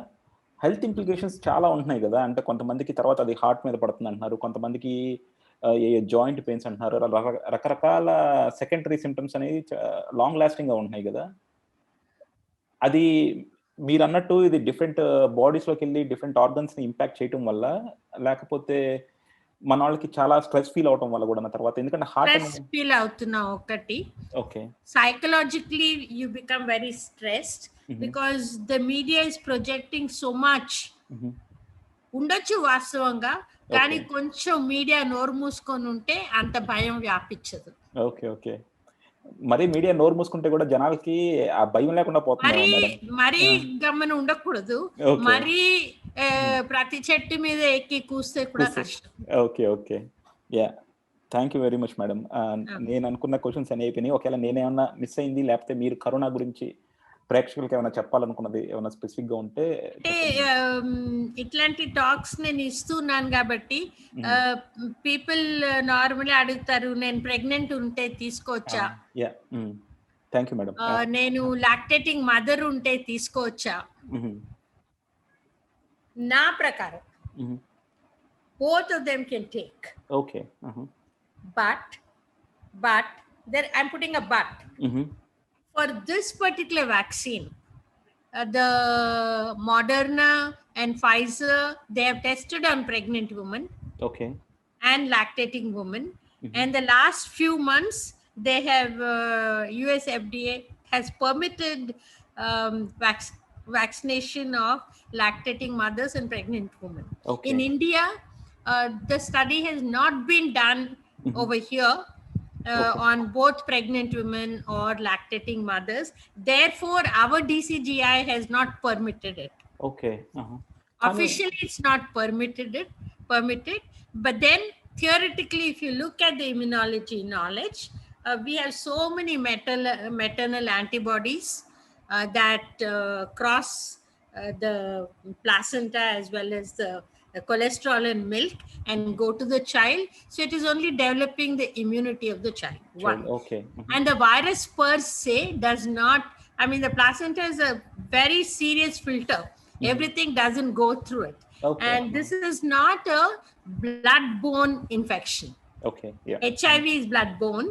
Speaker 3: హెల్త్ ఇంప్లికేషన్స్ చాలా ఉంటున్నాయి కదా. అంటే కొంతమందికి తర్వాత అది హార్ట్ మీద పడుతుంది అంటున్నారు, కొంతమందికి జాయింట్ పెయిన్స్ అంటున్నారు, రకరకాల సెకండరీ సిమ్టమ్స్ అనేవి లాంగ్ లాస్టింగ్ గా ఉంటున్నాయి కదా. అది మీరు అన్నట్టు ఇది డిఫరెంట్ బాడీస్ లోకి వెళ్ళి డిఫరెంట్ ఆర్గన్స్ ని ఇంపాక్ట్ చేయటం వల్ల, లేకపోతే మన వాళ్ళకి చాలా స్ట్రెస్ ఫీల్ అవటం వల్ల కూడా తర్వాత, ఎందుకంటే
Speaker 2: హార్ట్ ఫీల్ అవుతున్నా ఒకటి, psychologically you become very stressed because the media is projecting so much. ఉండొచ్చు వాస్తవంగా, కానీ కొంచెం మీడియా నోరు మూసుకొని ఉంటే అంత భయం వ్యాపించదు.
Speaker 3: మరి మీడియా నోరు మూసుకుంటే కూడా జనాలకి ఆ భయం లేకుండా పోతుంది.
Speaker 2: మరీ గమ్మన ఉండకూడదు, మరీ ప్రతి చెట్టు మీద ఎక్కి కూస్తే కూడా కష్టం.
Speaker 3: Thank you very much madam. నేను అనుకున్న క్వశ్చన్స్ అన్ని అయిపోయినాయి. ఒకవేళ నేనేమన్నా మిస్ అయింది, లేకపోతే మీరు కరోనా గురించి ప్రేక్షకులకి ఏమైనా చెప్పాలనుకున్నది ఏమైనా స్పెసిఫిక్ గా ఉంటే.
Speaker 2: అంటే ఇట్లాంటి టాక్స్ నేను ఇస్తున్నాను కాబట్టి పీపుల్ నార్మల్లీ అడుగుతారు, నేను ప్రెగ్నెంట్ ఉంటే తీసుకోవచ్చా,
Speaker 3: థ్యాంక్ యూ మేడం,
Speaker 2: నేను లాక్టేటింగ్ మదర్ ఉంటే తీసుకోవచ్చా. నా ప్రకారం both of them can take.
Speaker 3: Okay.
Speaker 2: But there, I'm putting a but. For this particular vaccine, the Moderna and Pfizer, they have tested on pregnant women
Speaker 3: Okay.
Speaker 2: and lactating women. And the last few months, they have US FDA has permitted vaccination of lactating mothers and pregnant women.
Speaker 3: Okay.
Speaker 2: In India, the study has not been done over here on both pregnant women or lactating mothers. Therefore, our DCGI has not permitted it.
Speaker 3: Okay.
Speaker 2: Officially, it's not permitted, but then theoretically, if you look at the immunology knowledge, we have so many maternal antibodies that cross the placenta as well as the cholesterol in milk and go to the child. So it is only developing the immunity of the child. One.
Speaker 3: Okay.
Speaker 2: And the virus per se does not, I mean, the placenta is a very serious filter. Everything doesn't go through it.
Speaker 3: Okay.
Speaker 2: And this is not a blood-borne infection.
Speaker 3: Okay. Yeah.
Speaker 2: HIV is blood-borne,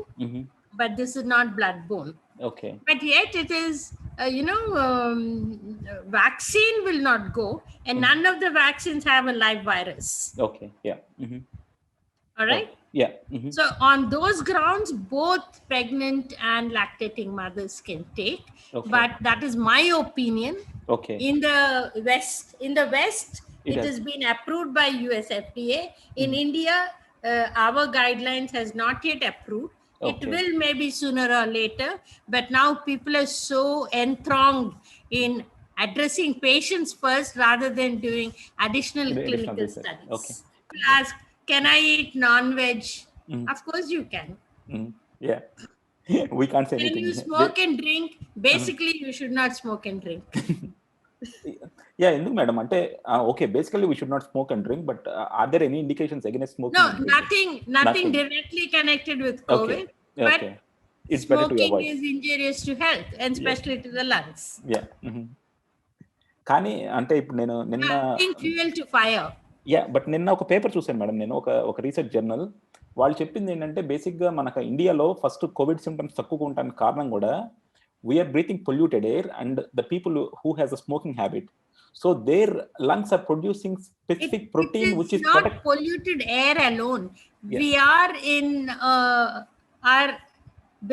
Speaker 2: but this is not blood-borne.
Speaker 3: Okay.
Speaker 2: But yet it is, vaccine will not go, and none of the vaccines have a live virus.
Speaker 3: Okay. Yeah.
Speaker 2: All right?
Speaker 3: Yeah.
Speaker 2: So on those grounds, both pregnant and lactating mothers can take.
Speaker 3: Okay.
Speaker 2: But that is my opinion.
Speaker 3: Okay.
Speaker 2: In the West, it has been approved by US FDA. In India, our guidelines has not yet approved. It
Speaker 3: Okay.
Speaker 2: will maybe sooner or later, but now people are so enthronged in addressing patients first rather than doing additional clinical
Speaker 3: research.
Speaker 2: studies.
Speaker 3: Okay.
Speaker 2: People ask, can I eat non-veg? Of course you can.
Speaker 3: Yeah. We can't say
Speaker 2: Can
Speaker 3: anything.
Speaker 2: you smoke and drink? Basically, you should not smoke and drink.
Speaker 3: Yeah, ఎందుకు మేడం అంటే okay basically we should not smoke and drink but are there any indications against
Speaker 2: No,
Speaker 3: smoking
Speaker 2: nothing directly connected with COVID, but
Speaker 3: okay it's better to
Speaker 2: smoking
Speaker 3: avoid
Speaker 2: is injurious to health and especially to the lungs.
Speaker 3: Yeah కానీ అంటే ఇప్పుడు నేను నిన్న
Speaker 2: Adding fuel to fire.
Speaker 3: Yeah but నిన్న ఒక పేపర్ చూశాను మేడం నేను ఒక రీసెర్చ్ జర్నల్ వాళ్ళు చెప్పింది ఏంటంటే బేసిక్గా మనకు ఇండియాలో ఫస్ట్ కోవిడ్ సిమ్టమ్స్ తక్కువగా ఉండడానికి కారణం కూడా we are breathing polluted air and the people who has a smoking habit so their lungs are producing specific protein which is
Speaker 2: not polluted air alone.
Speaker 3: Yeah.
Speaker 2: We are in our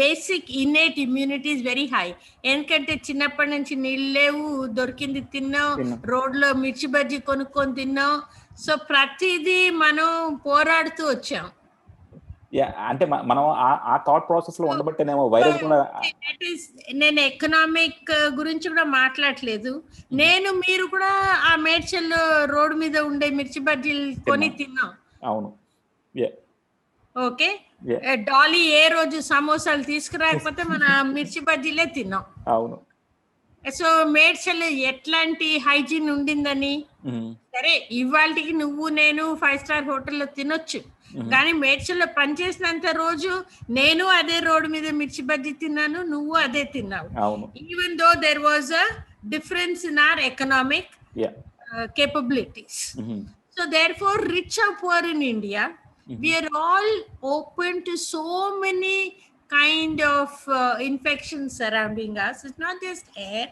Speaker 2: basic innate immunity is very high. ఎందుకంటే చిన్నప్పటి నుంచి నీళ్ళు లేవు, దొరికింది తిన్నాం, రోడ్లో మిర్చి బజ్జీ కొనుక్కొని తిన్నాం. సో ప్రతిదీ మనం పోరాడుతూ వచ్చాం.
Speaker 3: యా అంటే మనం ఆ థాట్ ప్రాసెస్ లో ఉండబట్టేనేమో వైరస్ కూడా
Speaker 2: That is, నేను ఎకనామిక్ గురించి కూడా మాట్లాడలేదు. మీరు కూడా ఆ మేడ్చల్ రోడ్ మీద ఉండే మిర్చి బజ్జీలు కొని తిన్నాం.
Speaker 3: అవును యా
Speaker 2: ఓకే,
Speaker 3: Yeah.
Speaker 2: డాలీ ఏ రోజు సమోసాలు తీసుకురాకపోతే మన మిర్చి బజ్జీలే తిన్నాం.
Speaker 3: అవును
Speaker 2: సో మేడ్చల్ ఎట్లాంటి హైజీన్ ఉండిందని. సరే, ఇవాళకి నువ్వు నేను 5-star హోటల్లో తినొచ్చు, కానీ మేడ్చల్లో పనిచేసినంత రోజు నేను అదే రోడ్డు మీద మిర్చి బజ్జీ తిన్నాను, నువ్వు అదే తిన్నావు.
Speaker 3: అవును
Speaker 2: even though there was a difference in are economic
Speaker 3: yeah
Speaker 2: capabilities. So therefore, rich or poor in India, we are all open to so many kind of infections surrounding us. It's not just air.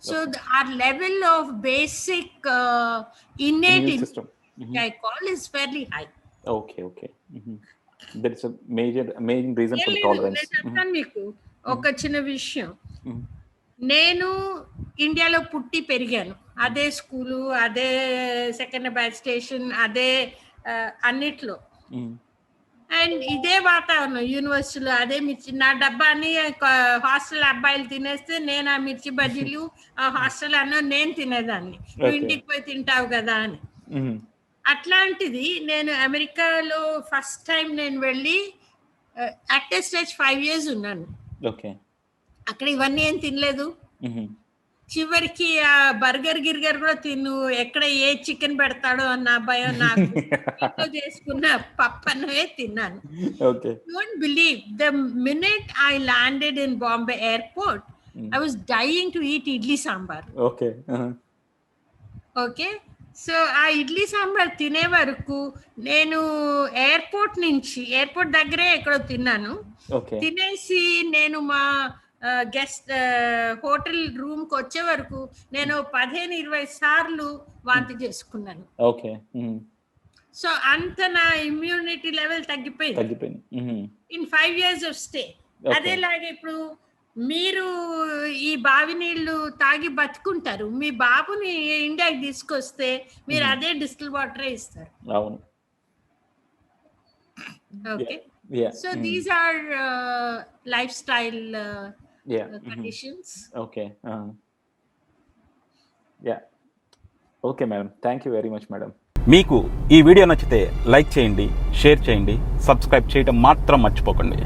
Speaker 2: So our level of basic innate
Speaker 3: immune system
Speaker 2: immunity, I call, is fairly high.
Speaker 3: okay there is a amazing reason for the tolerance
Speaker 2: నేను చెప్తాను మీకు ఒక చిన్న విషయం. నేను ఇండియాలో పుట్టి పెరిగాను, అదే స్కూలు, అదే సెకండ్ బ్యాచ్ స్టేషన్, అదే అన్నిట్లో, అండ్ ఇదే వాతావరణం యూనివర్సిటీలో, అదే మిర్చి. నా డబ్బాని హాస్టల్ అబ్బాయిలు తినేస్తే నేను ఆ మిర్చి బజ్జీలు ఆ హాస్టల్ అన్న నేను తినేదాన్ని, నువ్వు ఇంటికి పోయి తింటావు కదా అని. అట్లాంటిది నేను అమెరికాలో ఫస్ట్ టైం నేను వెళ్ళి యాక్టివ్ స్టేజ్ 5 years ఉన్నాను.
Speaker 3: ఓకే
Speaker 2: అక్కడ ఇవన్నీ ఏం తినలేదు. చివరికి ఆ బర్గర్ గిర్గర్ కూడా తిను, ఎక్కడ ఏ చికెన్ పెడతాడో అన్న భయం నాకు. ఇంట్లో చేసుకున్న పప్పన్నమే తిన్నాను.
Speaker 3: Okay
Speaker 2: Don't believe, the minute I landed in Bombay airport, I was dying to eat idli sambar.
Speaker 3: Okay
Speaker 2: Okay, so ఆ ఇడ్లీ సాంబార్ తినే వరకు నేను ఎయిర్పోర్ట్ దగ్గరే ఎక్కడో తిన్నాను.
Speaker 3: ఓకే.
Speaker 2: తినేసి నేను మా గెస్ట్ హోటల్ రూమ్కి వచ్చే వరకు నేను 15-20 సార్లు వాంతి చేసుకున్నాను.
Speaker 3: ఓకే.
Speaker 2: సో అంత నా ఇమ్యూనిటీ లెవెల్ తగ్గిపోయింది ఇన్ 5 years ఆఫ్ స్టే. అదేలాగా ఇప్పుడు మీరు ఈ బావి నీళ్లు తాగి బతుకుంటారు, మీ బాబుని ఇండియాకి తీసుకొస్తే మీరు అదే డిస్టిల్ వాటరే ఇస్తారు.
Speaker 3: అవును.
Speaker 2: Okay.
Speaker 3: Yeah.
Speaker 2: So these are lifestyle
Speaker 3: Yeah.
Speaker 2: Conditions.
Speaker 3: Okay. Yeah. Okay madam, thank you very much madam.
Speaker 1: మీకు ఈ వీడియో నచ్చితే లైక్ చేయండి, షేర్ చేయండి, సబ్స్క్రైబ్ చేయడం మాత్రం మర్చిపోకండి.